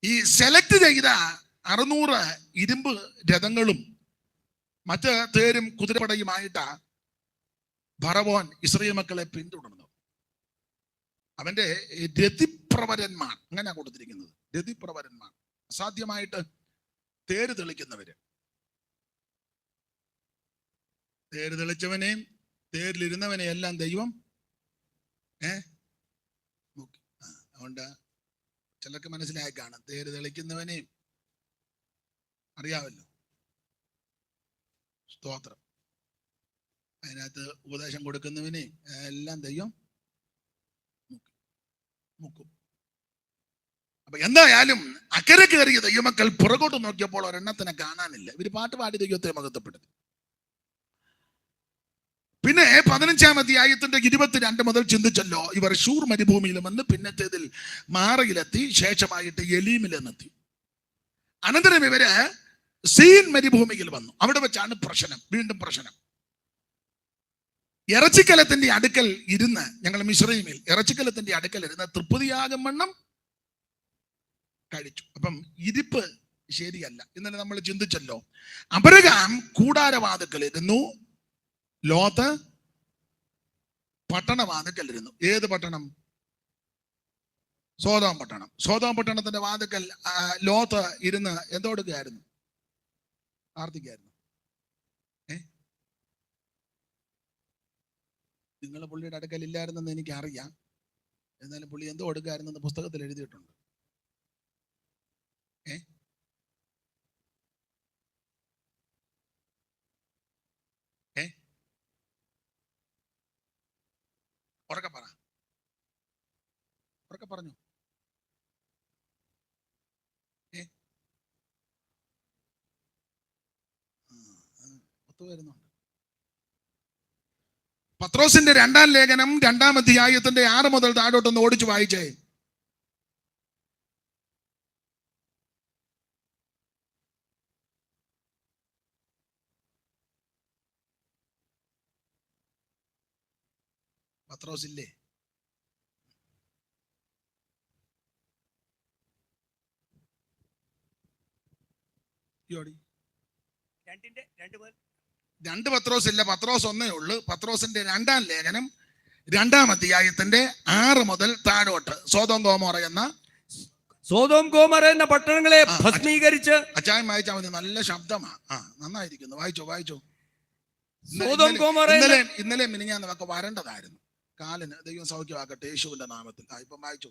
ഈ സെലക്ട് ചെയ്ത 600 ഇരുമ്പ് രഥങ്ങളും മറ്റ് തേരും കുതിരപ്പടയുമായിട്ടാ ഫറവോൻ ഇസ്രായേൽ മക്കളെ പിന്തുടർന്നു. അവന്റെ രതിപ്രവരന്മാർ, അങ്ങനെയാ കൊടുത്തിരിക്കുന്നത്, രതിപ്രവരന്മാർ, അസാധ്യമായിട്ട് തേര് തെളിക്കുന്നവര്. തേര് തെളിച്ചവനെയും തേരിലിരുന്നവനെയും എല്ലാം ദൈവം നോക്കി. അതുകൊണ്ട് ചിലർക്ക് മനസ്സിലായി കാണും, തേര് തെളിക്കുന്നവനെയും അറിയാമല്ലോ, സ്തോത്രം. അതിനകത്ത് ഉപദേശം കൊടുക്കുന്നവനെയും എല്ലാം ദൈവം മുക്കും. അപ്പൊ എന്തായാലും അക്കരെ കയറിയ ദൈവമക്കൾ പുറകോട്ട് നോക്കിയപ്പോൾ ഒരെണ്ണത്തിനെ കാണാനില്ല. ഇവര് പാട്ട് പാടി ദൈവത്തെ മഹത്വപ്പെടുത്തി. പിന്നെ 15-ാം അധ്യായത്തിന്റെ 22 മുതൽ ചിന്തിച്ചല്ലോ, ഇവർ ശൂർ മരുഭൂമിയിൽ വന്ന് പിന്നത്തേതിൽ മാറയിലെത്തി, ശേഷമായിട്ട് എലീമിലെത്തി. അനന്തരം ഇവര് സീൻ മരുഭൂമിയിൽ വന്നു. അവിടെ വെച്ചാണ് പ്രശ്നം, വീണ്ടും പ്രശ്നം. ഇറച്ചിക്കലത്തിന്റെ അടുക്കൽ ഇരുന്ന്, ഞങ്ങൾ മിസ്രയീമിൽ ഇറച്ചിക്കലത്തിന്റെ അടുക്കൽ ഇരുന്ന് തൃപ്തിയാകും വണ്ണം കഴിച്ചു. അപ്പം ഇരിപ്പ് ശരിയല്ല. ഇന്നലെ നമ്മൾ ചിന്തിച്ചല്ലോ, അബ്രഹാം കൂടാരവാതിക്കലിരുന്നു, ലോത്ത് പട്ടണവാതിക്കലിരുന്നു. ഏത് പട്ടണം? സോദോം പട്ടണം. സോദോം പട്ടണത്തിന്റെ വാതിക്കൽ ലോത്ത് ഇരുന്ന് എന്തോടുകയായിരുന്നു? പ്രാർത്ഥിക്കായിരുന്നു. നിങ്ങൾ പുള്ളിയുടെ അടുക്കൽ ഇല്ലായിരുന്നെന്ന് എനിക്ക് അറിയാം, എന്നാലും പുള്ളി എന്തോ എടുക്കായിരുന്നെന്ന് പുസ്തകത്തിൽ എഴുതിയിട്ടുണ്ട്. ഉറക്കെ പറ, ഉറക്കെ പറഞ്ഞു. ഒത്തുവരുന്നുണ്ട്. പത്രോസിന്റെ 2-ാം ലേഖനം 2-ാം അധ്യായത്തിന്റെ 6 മുതൽ താഴോട്ടൊന്ന് ഓടിച്ചു വായിച്ചേ. പത്രോസ് ഇല്ലേ? രണ്ട് പത്രോസ് ഇല്ല, പത്രോസ് ഒന്നേ ഉള്ളു. പത്രോസിന്റെ 2-ാം ലേഖനം 2-ാം അധ്യായത്തിന്റെ 6 മുതൽ താഴോട്ട്. സോദോം ഗോമോറ എന്ന പട്ടണങ്ങളെ ഭസ്മീകരിച്ച്, അച്ചായൻ വായിച്ചാൽ മതി, നല്ല ശബ്ദമാ, നന്നായിരിക്കുന്നു, വായിച്ചോ. ഇന്നലെ മിനിഞ്ഞാന്ന് നമുക്ക് വരേണ്ടതായിരുന്നു, കാലിന് ദൈവം സൗഖ്യമാക്കട്ടെ യേശുവിന്റെ നാമത്തിൽ. ഇപ്പം വായിച്ചു.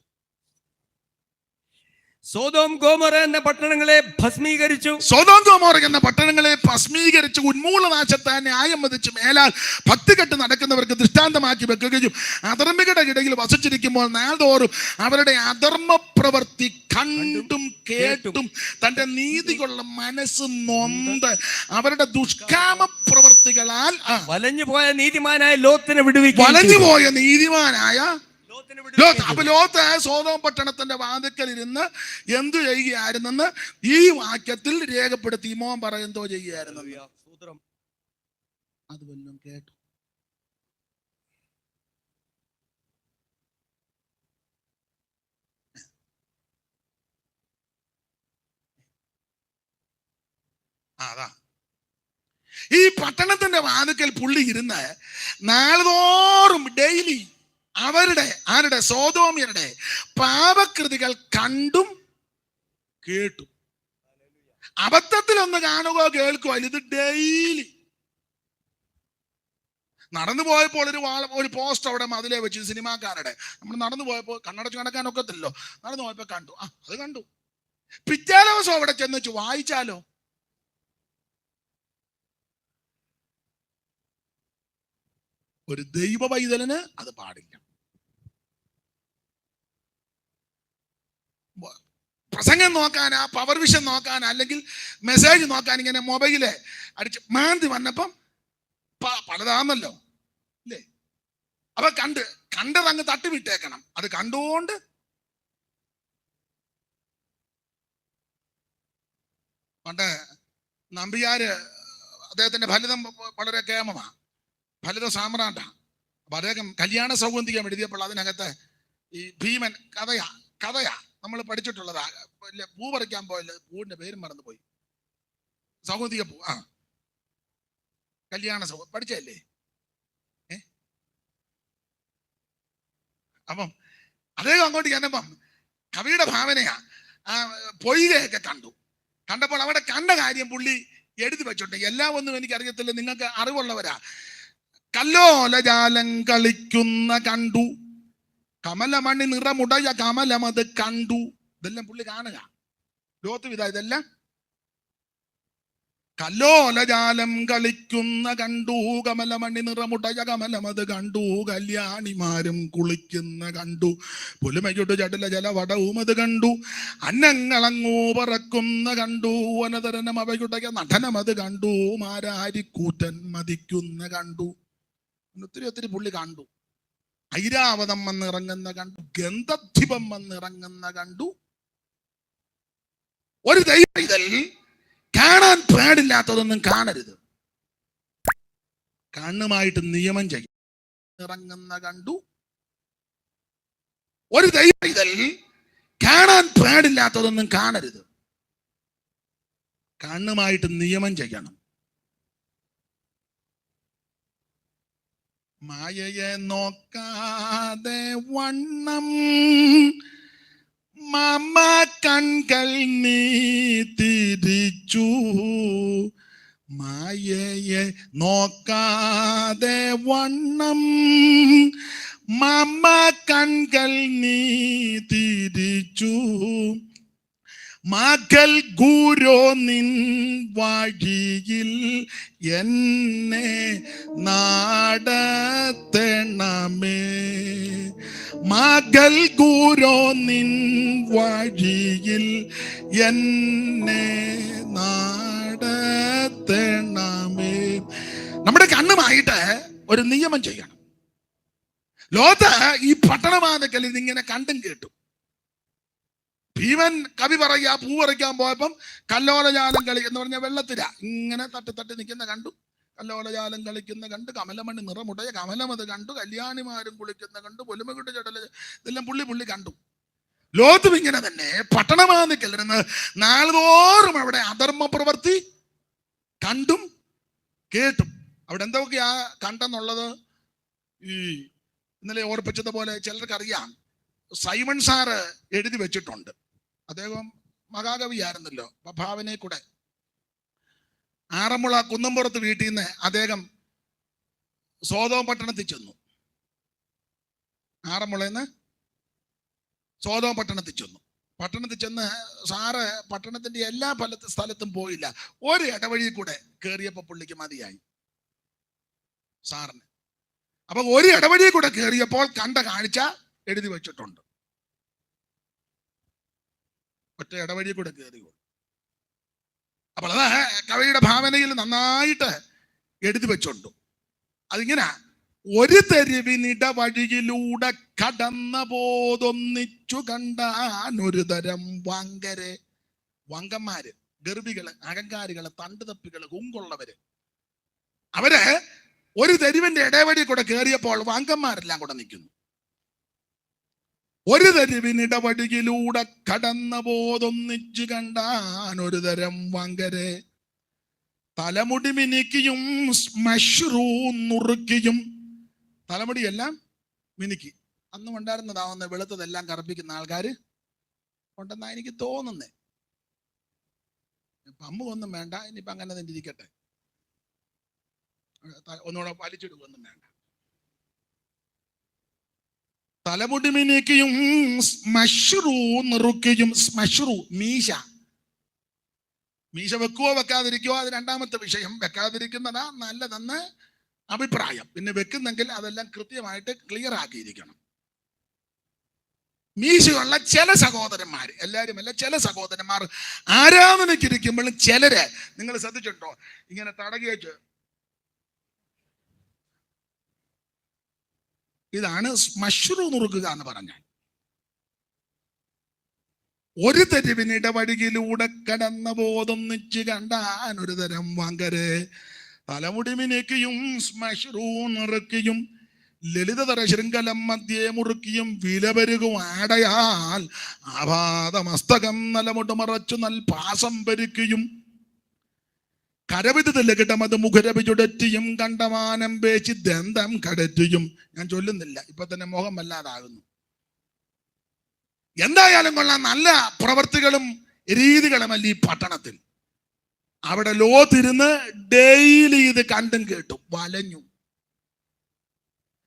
സോദോം ഗോമോറ എന്ന പട്ടണങ്ങളെ ഭസ്മീകരിച്ചു. സോദോം ഗോമോറ എന്ന പട്ടണങ്ങളെ ഭസ്മീകരിച്ചു, ഉന്മൂലനാശത്തെ ന്യായം വിധിച്ചു മേലാൽ ഭക്തി കെട്ട് നടക്കുന്നവർക്ക് ദൃഷ്ടാന്തമാക്കി വെക്കുകയും അധർമ്മികളുടെ ഇടയിൽ വസിച്ചിരിക്കുമ്പോൾ നാൾതോറും അവരുടെ അധർമ്മ പ്രവൃത്തി കണ്ടും കേട്ടും തന്റെ നീതികളുടെ മനസ്സ് നൊന്ത് അവരുടെ ദുഷ്കാമ പ്രവൃത്തികളാൽ വലഞ്ഞുപോയ നീതിമാനായ ലോത്തിനെ വിടുവിക്കും. വലഞ്ഞുപോയ നീതിമാനായ ലോത്ത്. അപ്പൊ ലോത്ത് സോദോം പട്ടണത്തിന്റെ വാതിക്കൽ ഇരുന്ന് എന്തു ചെയ്യുകയായിരുന്നെന്ന് ഈ വാക്യത്തിൽ രേഖപ്പെടുത്തി. മോൻ പറ എന്തോ ചെയ്യുകയായിരുന്നു? അത് വല്ലതും കേട്ടു? അതാ ഈ പട്ടണത്തിന്റെ വാതിക്കൽ പുള്ളി ഇരുന്ന് നാളുതോറും ഡെയിലി ആരുടെ സോദോമ്യരുടെ പാപകൃതികൾ കണ്ടും കേട്ടും. അബദ്ധത്തിൽ ഒന്ന് കാണുകയോ കേൾക്കുകയോ, ഇത് ഡെയിലി. നടന്നു പോയപ്പോൾ ഒരു പോസ്റ്റ് അവിടെ മതിലേ വെച്ച്, സിനിമാക്കാരുടെ. നമ്മൾ നടന്നു പോയപ്പോൾ കണ്ണടച്ച് നടക്കാനൊക്കത്തില്ലല്ലോ, നടന്നു പോയപ്പോ കണ്ടു, അത് കണ്ടു. പിറ്റേ ദിവസം അവിടെ ചെന്ന് വെച്ച് വായിച്ചാലോ? ഒരു ദൈവ പൈതലിന് അത് പാടില്ല. പ്രസംഗം നോക്കാനാ, പവർ വിഷൻ നോക്കാനാ, അല്ലെങ്കിൽ മെസ്സേജ് നോക്കാൻ ഇങ്ങനെ മൊബൈല് അടിച്ച് മാന്തി വന്നപ്പം പലതാന്നല്ലോ അല്ലേ? അപ്പൊ കണ്ടത് അങ്ങ് തട്ടിവിട്ടേക്കണം. അത് കണ്ടുകൊണ്ട് പണ്ട് നമ്പിയാര്, അദ്ദേഹത്തിന്റെ ഫലിതം വളരെ കേമമാ, ഫലിത സാമ്രാട്ടാ. അപ്പൊ അദ്ദേഹം കല്യാണ സൗഗന്ധികം എഴുതിയപ്പോൾ അതിനകത്ത് ഈ ഭീമൻ കഥയാ നമ്മൾ പഠിച്ചിട്ടുള്ളതാ. പൂ പറിക്കാൻ പോയല്ലേ, പൂവിന്റെ പേരും മറന്നുപോയി. സൗഗന്ധിക പൂ, കല്യാണ പഠിച്ചല്ലേ? അപ്പം അദ്ദേഹം അങ്ങോട്ട് ചെന്നപ്പം കവിയുടെ ഭാവനയാ. പൊയ്കയൊക്കെ കണ്ടപ്പോൾ അവിടെ കണ്ട കാര്യം പുള്ളി എഴുതി വെച്ചോട്ടെ. എല്ലാം ഒന്നും എനിക്കറിയത്തില്ല, നിങ്ങൾക്ക് അറിവുള്ളവരാ. കല്ലോലജാലം കളിക്കുന്ന കണ്ടു, കമലമണി നിറമുടയ കമലമത് കണ്ടു. ഇതെല്ലാം പുള്ളി കാണുക. ലോകത്തുവിധ ഇതെല്ലാം കല്ലോലജാലം കളിക്കുന്ന കണ്ടു, കമലമണി നിറമുടയ കമലമത് കണ്ടു, കല്യാണിമാരും കുളിക്കുന്ന കണ്ടു, പുലുമയുടെ ചടല ജലവടവും അത് കണ്ടു, അന്നങ്ങളങ്ങൂ പറക്കുന്ന കണ്ടു, വനതരനം അവയുടെ നടനമത് കണ്ടു, മാരാരിക്കൂറ്റൻ മതിക്കുന്ന കണ്ടു. ഒത്തിരി പുള്ളി കണ്ടു. ഐരാവതം വന്നിറങ്ങുന്ന കണ്ടു, ഗന്ധദ്വീപം വന്നിറങ്ങുന്ന കണ്ടു. ഒരു ദൈവം കാണാൻ പാടില്ലാത്തതൊന്നും കാണരുത്, കണ്ണുമായിട്ട് നിയമം ചെയ്യും. ഇറങ്ങുന്ന കണ്ടു. ഒരു ദൈവം കാണാൻ പാടില്ലാത്തതൊന്നും കാണരുത്, കണ്ണുമായിട്ട് നിയമം ചെയ്യണം. മായയെ നോക്കാതെ വണ്ണം മാമ കൺകൾ നീ തിരിച്ചു, മായയെ നോക്കാതെ വണ്ണം മാമ കൺകൾ നീ തിരിച്ചു, മകൾ ഗുരു നിൻ വഴിയിൽ എന്നെ നടത്തണമേ, മകൾ ഗുരു നിൻ വഴിയിൽ എന്നെ നടത്തണമേ. നമ്മുടെ കണ്ണുമായിട്ട് ഒരു നിയമം ചെയ്യണം. ലോകത്ത് ഈ പട്ടണമാനക്കൽ ഇതിങ്ങനെ കണ്ടും കേട്ടു. ഭീമൻ കവി പറയാ, പൂ പറിക്കാൻ പോയപ്പം കല്ലോലജാലം കളി എന്ന് പറഞ്ഞ വെള്ളത്തില ഇങ്ങനെ തട്ടി നിൽക്കുന്ന കണ്ടു, കല്ലോലജാലം കളിക്കുന്ന കണ്ടു, കമലമണി നിറമുടയ കമലമത് കണ്ടു, കല്യാണിമാരും കുളിക്കുന്ന കണ്ടു, പൊലുമകുട്ടി ചടല, ഇതെല്ലാം പുള്ളി കണ്ടു. ലോകത്തും ഇങ്ങനെ തന്നെ പട്ടണമാനിക്കലിരുന്ന് നാളുതോറും അവിടെ അധർമ്മ പ്രവൃത്തി കണ്ടും കേട്ടും. അവിടെ എന്തൊക്കെയാ കണ്ടെന്നുള്ളത് ഈ ഇന്നലെ ഓർപ്പിച്ചതുപോലെ ചിലർക്കറിയാം. സൈമൺ സാറ് എഴുതി വെച്ചിട്ടുണ്ട്. അദ്ദേഹം മഹാകവിയായിരുന്നല്ലോ. ഭാവനെ കൂടെ ആറന്മുള കുന്നംപുറത്ത് വീട്ടിൽ നിന്ന് അദ്ദേഹം സോതോം പട്ടണത്തിൽ ചെന്നു. ആറന്മുളന്ന് സോതോം പട്ടണത്തിൽ ചെന്നു. പട്ടണത്തിൽ ചെന്ന് സാറ് പട്ടണത്തിന്റെ എല്ലാ സ്ഥലത്തും പോയില്ല. ഒരു ഇടവഴി കൂടെ കയറിയപ്പോ പുള്ളിക്ക് മതിയായി സാറിന്. അപ്പൊ ഒരു ഇടവഴി കൂടെ കയറിയപ്പോൾ കണ്ട കാഴ്ച എഴുതി വെച്ചിട്ടുണ്ട്. ഒറ്റ ഇടവഴി കൂടെ കയറിയോ. അപ്പോൾ അത് കവിയുടെ ഭാവനയിൽ നന്നായിട്ട് എഴുതി വെച്ചുണ്ട്. അതിങ്ങനെ ഒരു തെരുവിനിടവഴിയിലൂടെ കടന്ന പോതൊന്നിച്ചു കണ്ടാൻ ഒരു തരം വങ്കരെ, വങ്കന്മാര്, ഗർഭികള്, അഹങ്കാരികള്, തണ്ടുതപ്പികള്, കുങ്കുള്ളവര്. അവര് ഒരു തെരുവിന്റെ ഇടവഴി കൂടെ കയറിയപ്പോൾ വങ്കന്മാരെല്ലാം കൂടെ നിൽക്കുന്നു. ഒരു തെരുവിനിടവഴിയിലൂടെ കടന്ന പോതൊന്നിച്ചു കണ്ടാൻ ഒരു തരം വങ്കരെ, തലമുടി മിനുക്കിയും ശ്മശ്രൂ നുറുക്കിയും. തലമുടിയെല്ലാം മിനുക്കി. അന്നും ഉണ്ടായിരുന്നതാവുന്ന വെളുത്തതെല്ലാം കറുപ്പിക്കുന്ന ആൾക്കാര് ഉണ്ടെന്നാ എനിക്ക് തോന്നുന്നേ. അമ്മ ഒന്നും വേണ്ട, ഇനിയിപ്പോ അങ്ങനെ തന്നെ ഇരിക്കട്ടെ, ഒന്നുകൂടെ വലിച്ചിടുകൊന്നും വേണ്ട. തലമുടി മിനുക്കിയും ശ്മശ്രൂ നുറുക്കിയും. ശ്മശ്രൂ മീശ. മീശ വെക്കുവോ വെക്കാതിരിക്കുവോ അത് രണ്ടാമത്തെ വിഷയം. വെക്കാതിരിക്കുന്നതാ നല്ലതെന്ന് അഭിപ്രായം. പിന്നെ വെക്കുന്നെങ്കിൽ അതെല്ലാം കൃത്യമായിട്ട് ക്ലിയർ ആക്കിയിരിക്കണം. മീശയുള്ള ചില സഹോദരന്മാർ, എല്ലാവരും അല്ല, ചില സഹോദരന്മാർ ആരാധനയ്ക്കിരിക്കുമ്പോഴും ചിലര്, നിങ്ങൾ ശ്രദ്ധിച്ചിട്ടുണ്ടോ, ഇങ്ങനെ തടകി വെച്ച് ഇതാണ് ശ്മശ്രൂ നുറുക്കുക എന്ന് പറഞ്ഞാൽ. ഒരു തെരുവിനിടവഴിയിലൂടെ കടന്ന പോതൊന്നിച്ച് കണ്ടാൻ ഒരു തരം വങ്കരെ, തലമുടി മിനുക്കിയും ശ്മശ്രൂ നുറുക്കിയും, ലളിതതര ശൃംഖലം മധ്യേ മുറുക്കിയും വിലപെരുകും ആടയാൽ ആപാദമസ്തകം നലമുട്ട് മറച്ചു നൽ പാസം പെരുക്കിയും കരവിത് ലകിടമത് മുഖരവി ചുടറ്റിയും കണ്ടമാനം പേച്ച് ദന്തം കടറ്റിയും. ഞാൻ ചൊല്ലുന്നില്ല, ഇപ്പൊ തന്നെ മോഹം വല്ലാതാകുന്നു. എന്തായാലും കൊള്ളാം, നല്ല പ്രവർത്തികളും രീതികളുമല്ല ഈ പട്ടണത്തിൽ. അവിടെ ലോത്തിരുന്ന് ഡെയിലി ഇത് കണ്ടും കേട്ടും വലഞ്ഞു.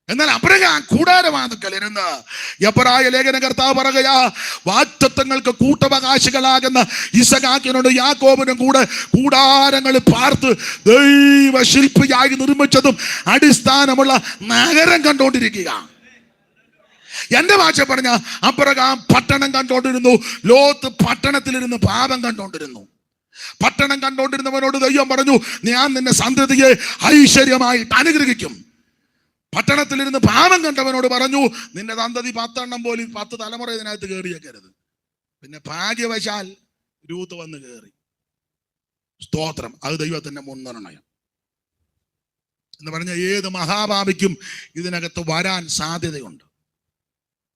എന്നാൽ അബ്രഹാം കൂടാരവാതുക്കൽ ഇരുന്ന് എബ്രായ ലേഖന കർത്താവ് പറയുകയാ, വാഗ്ദത്തങ്ങൾക്ക് കൂട്ടവകാശികളാകുന്ന ഇസഹാക്കിനോട് യാക്കോബിനും കൂടെ കൂടാരങ്ങൾ പാർത്ത് ദൈവശില്പിയായി നിർമ്മിച്ചതും അടിസ്ഥാനമുള്ള നഗരം കണ്ടുകൊണ്ടിരിക്കുക. എന്റെ ഭാഷ പറഞ്ഞ അബ്രഹാം പട്ടണം കണ്ടുകൊണ്ടിരുന്നു, ലോത്ത് പട്ടണത്തിലിരുന്ന് പാപം കണ്ടുകൊണ്ടിരുന്നു. പട്ടണം കണ്ടുകൊണ്ടിരുന്നവനോട് ദൈവം പറഞ്ഞു, ഞാൻ നിന്നെ സന്തതിയെ ഐശ്വര്യമായിട്ട് അനുഗ്രഹിക്കും. പട്ടണത്തിലിരുന്ന് പാപം കണ്ടവനോട് പറഞ്ഞു, നിന്റെ സന്തതി 10 പോലും 10 തലമുറ ഇതിനകത്ത് കയറിയേക്കരുത്. പിന്നെ ഭാഗ്യവശാൽ രൂത്ത് വന്ന് കയറി. സ്തോത്രം, അത് ദൈവത്തിന്റെ മുൻനിർണയം എന്ന് പറഞ്ഞ ഏത് മഹാഭാവിക്കും ഇതിനകത്ത് വരാൻ സാധ്യതയുണ്ട്.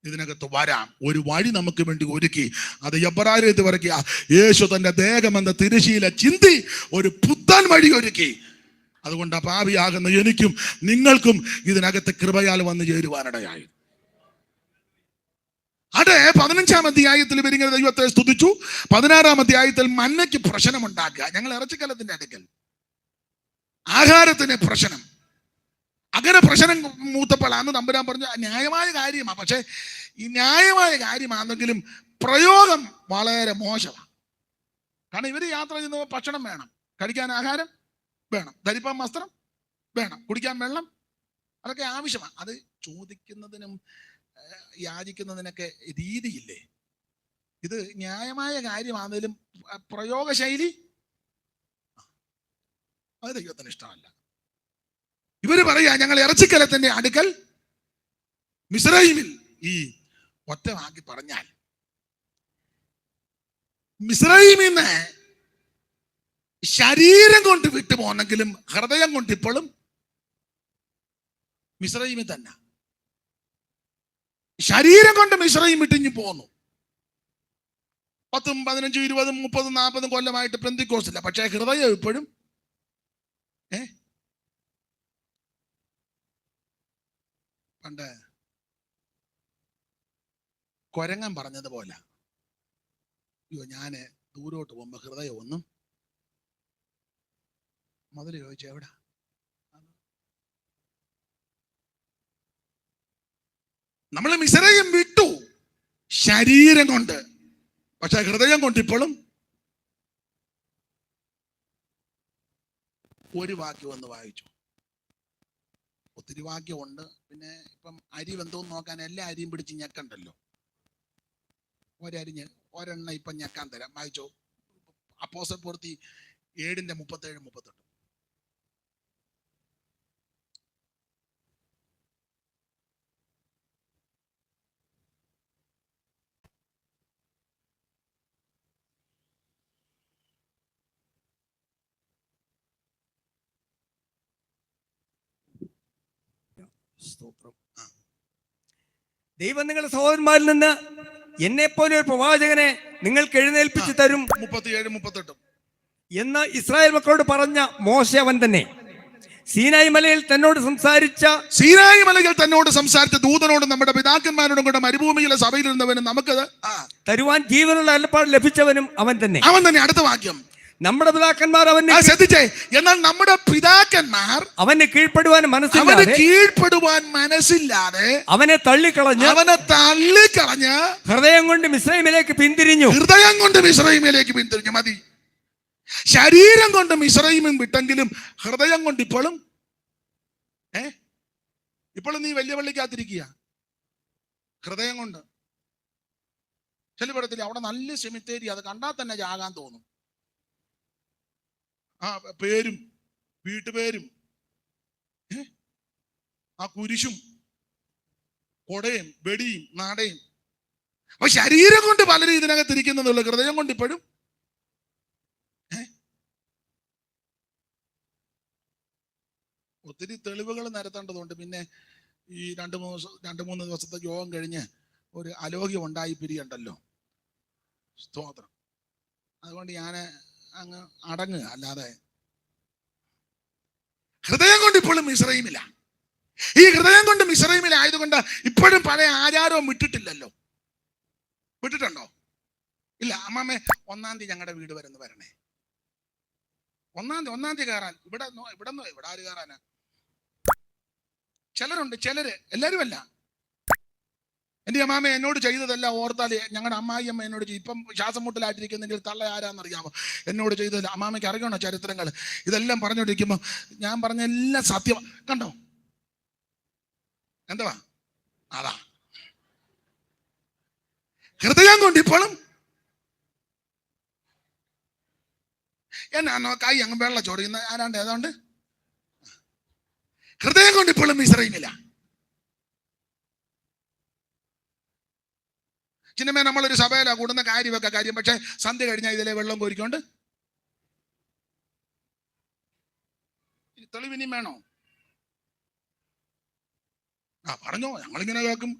ഇതിനകത്ത് വരാം, ഒരു വഴി നമുക്ക് വേണ്ടി ഒരുക്കി. അത് എബ്രായത്ത് പറയുക, യേശു തന്റെ ദേഹമെന്ന തിരശീല ചിന്തി ഒരു പുത്തൻ വഴി ഒരുക്കി. അതുകൊണ്ട് പാപിയാകുന്ന എനിക്കും നിങ്ങൾക്കും ഇതിനകത്ത് കൃപയാൽ വന്നു ചേരുവാനിടയായി. അതെ, 15-ാം അധ്യായത്തിൽ ഇവരിങ്ങനെ ദൈവത്തെ സ്തുതിച്ചു. 16-ാം അധ്യായത്തിൽ മന്നയ്ക്ക് പ്രശ്നമുണ്ടാക്കുക. ഞങ്ങൾ ഇറച്ചിക്കലത്തിന്റെ അടുക്കൽ ആഹാരത്തിന് പ്രശ്നം, അങ്ങനെ പ്രശ്നം മൂത്തപ്പോഴാന്ന് തമ്പുരാൻ പറഞ്ഞു, ന്യായമായ കാര്യമാണ്. പക്ഷെ ഈ ന്യായമായ കാര്യമാണെങ്കിലും പ്രയോഗം വളരെ മോശമാണ്. കാരണം ഇവര് യാത്ര ചെയ്യുന്നവർ ഭക്ഷണം വേണം, കഴിക്കാൻ ആഹാരം വേണം, ധരിപ്പാൻ വസ്ത്രം വേണം, കുടിക്കാൻ വെള്ളം, അതൊക്കെ ആവശ്യമാണ്. അത് ചോദിക്കുന്നതിനും യാചിക്കുന്നതിനൊക്കെ രീതിയില്ലേ. ഇത് ന്യായമായ കാര്യമാണെങ്കിലും പ്രയോഗശൈലി അത് ദൈവത്തിന് ഇഷ്ടമല്ല. ഇവര് പറയാ, ഞങ്ങൾ ഇറച്ചിക്കലത്തിന്റെ അടുക്കൽ മിസ്രയീമിൽ. ഈ ഒറ്റവാക്കി പറഞ്ഞാൽ മിസ്രയീമിൽ നിന്ന് ശരീരം കൊണ്ട് വിട്ടു പോന്നെങ്കിലും ഹൃദയം കൊണ്ട് ഇപ്പോഴും മിസ്രയീമിൽ തന്നെ. ശരീരം കൊണ്ട് മിസ്രയീം വിട്ടിഞ്ഞു പോന്നു. 10, 15, 20, 30, 40 കൊല്ലമായിട്ട് പെന്തിക്കോസില്ല. പക്ഷെ ഹൃദയം ഇപ്പോഴും പണ്ട് കൊരങ്ങൻ പറഞ്ഞതുപോലെ, അയ്യോ ഞാന് ദൂരോട്ട് പോകുമ്പോ ഹൃദയം ഒന്നും മുതല് ചോദിച്ചു എവിടാ. നമ്മൾ മിസ്രയീം വിട്ടു ശരീരം കൊണ്ട്, പക്ഷെ ഹൃദയം കൊണ്ട് ഇപ്പോഴും. ഒരു വാക്യം ഒന്ന് വായിച്ചു. ഒത്തിരി വാക്യമുണ്ട്. പിന്നെ ഇപ്പം അരി വെന്തോന്ന് നോക്കാൻ എല്ലാ അരിയും പിടിച്ച് ഞെക്കണ്ടല്ലോ. ഒരെണ്ണ ഇപ്പം ഞെക്കാൻ തരാം. വായിച്ചോ. അപ്പോസ്തല പ്രവൃത്തി 7:37-38. ദൈവം നിങ്ങളുടെ സഹോദരന്മാരിൽ നിന്ന് എന്നെ പോലെ ഒരു പ്രവാചകനെ നിങ്ങൾക്ക് എഴുന്നേൽപ്പിച്ചു തരും. 37-38 എന്ന് ഇസ്രായേൽ മക്കളോട് പറഞ്ഞ മോശെ അവൻ തന്നെ. സീനായി മലയിൽ തന്നോട് സംസാരിച്ച ദൂതനോട് നമ്മുടെ പിതാക്കന്മാരോടും കൂടെ മരുഭൂമിയിലെ സഭയിലിരുന്നവനും നമുക്ക് തരുവാൻ ജീവനുള്ള അല്ലപ്പാട് ലഭിച്ചവനും അവൻ തന്നെ. അടുത്ത വാക്യം, നമ്മുടെ പിതാക്കന്മാർ ശ്രദ്ധിച്ചേ, എന്നാൽ നമ്മുടെ പിതാക്കന്മാർ അവന് കീഴ്പ്പെടുവാൻ മനസ്സില്ലാതെ അവനെ തള്ളിക്കളഞ്ഞ് ഹൃദയം കൊണ്ട് മിസ്രയീമിലേക്ക് പിന്തിരിഞ്ഞു. മതി. ശരീരം കൊണ്ട് മിസ്രയീമിൽ വിട്ടെങ്കിലും ഹൃദയം കൊണ്ട് ഇപ്പോഴും നീ വലിയ പള്ളിക്കകത്തിരിക്കുക. ഹൃദയം കൊണ്ട് ചെല്ലുപടത്തില്ല. അവിടെ നല്ല സെമിത്തേരി, അത് കണ്ടാൽ തന്നെ ജാകാൻ തോന്നും. ആ പേരും വീട്ടുപേരും ആ കുരിശും കൊടയും വെടിയും നാടയും. അപ്പൊ ശരീരം കൊണ്ട് പലരും ഇതിനകത്തിരിക്കുന്നുള്ള ഹൃദയം കൊണ്ട് ഇപ്പോഴും ഒത്തിരി തെളിവുകൾ നിരത്തേണ്ടതുണ്ട്. പിന്നെ ഈ രണ്ട് മൂന്ന് ദിവസത്തെ യോഗം കഴിഞ്ഞ് ഒരു അലോഗ്യം ഉണ്ടായി പിരിയണ്ടല്ലോ. സ്തോത്രം. അതുകൊണ്ട് ഞാൻ അങ്ങ് അടങ്ങുക. അല്ലാതെ ഹൃദയം കൊണ്ട് ഇപ്പോഴും മിസ്രയീമില്ല. ഈ ഹൃദയം കൊണ്ട് മിസ്രയീമിലായതുകൊണ്ട് ഇപ്പോഴും പഴയ ആചാരവും വിട്ടിട്ടില്ലല്ലോ. വിട്ടിട്ടുണ്ടോ? ഇല്ല. അമ്മാമ്മേ 1-ാം തീയതി ഞങ്ങളുടെ വീട് വരണേ. 1-ാം തീയതി കയറാൻ. ഇവിടെ ആര് കയറാനാ? ചിലരുണ്ട്, ചിലര്, എല്ലാവരും അല്ല. എൻ്റെ അമ്മാമ്മ എന്നോട് ചെയ്തതല്ല ഓർത്താല് ഞങ്ങളുടെ അമ്മായിയമ്മ എന്നോട് ഇപ്പം ശ്വാസം മുട്ടലായിട്ടിരിക്കുന്നെങ്കിൽ തള്ള ആരാന്നറിയാമോ എന്നോട് ചെയ്തതല്ല. അമ്മാമ്മയ്ക്ക് അറിയണോ ചരിത്രങ്ങൾ? ഇതെല്ലാം പറഞ്ഞോണ്ടിരിക്കുമ്പോ ഞാൻ പറഞ്ഞ എല്ലാം സത്യം. കണ്ടോ എന്തുവാ? അതാ ഹൃദയം കൊണ്ട് ഇപ്പോഴും എന്നാ കൈ അങ്ങ് വെള്ള ചോറിയുന്ന ആരാണ്ട് ഏതാണ്ട് ഹൃദയം കൊണ്ട് ഇപ്പോഴും മിസ്രയീമില്ല. ചിന്നമേ നമ്മളൊരു സഭയിലാ കൂടുന്ന കാര്യമൊക്കെ കാര്യം. പക്ഷെ സന്ധ്യ കഴിഞ്ഞാൽ ഇതിലെ വെള്ളം കോരിക്കൊണ്ട് തെളിവിനിയും വേണോ? പറഞ്ഞോ, ഞങ്ങളിങ്ങനെ കേൾക്കും.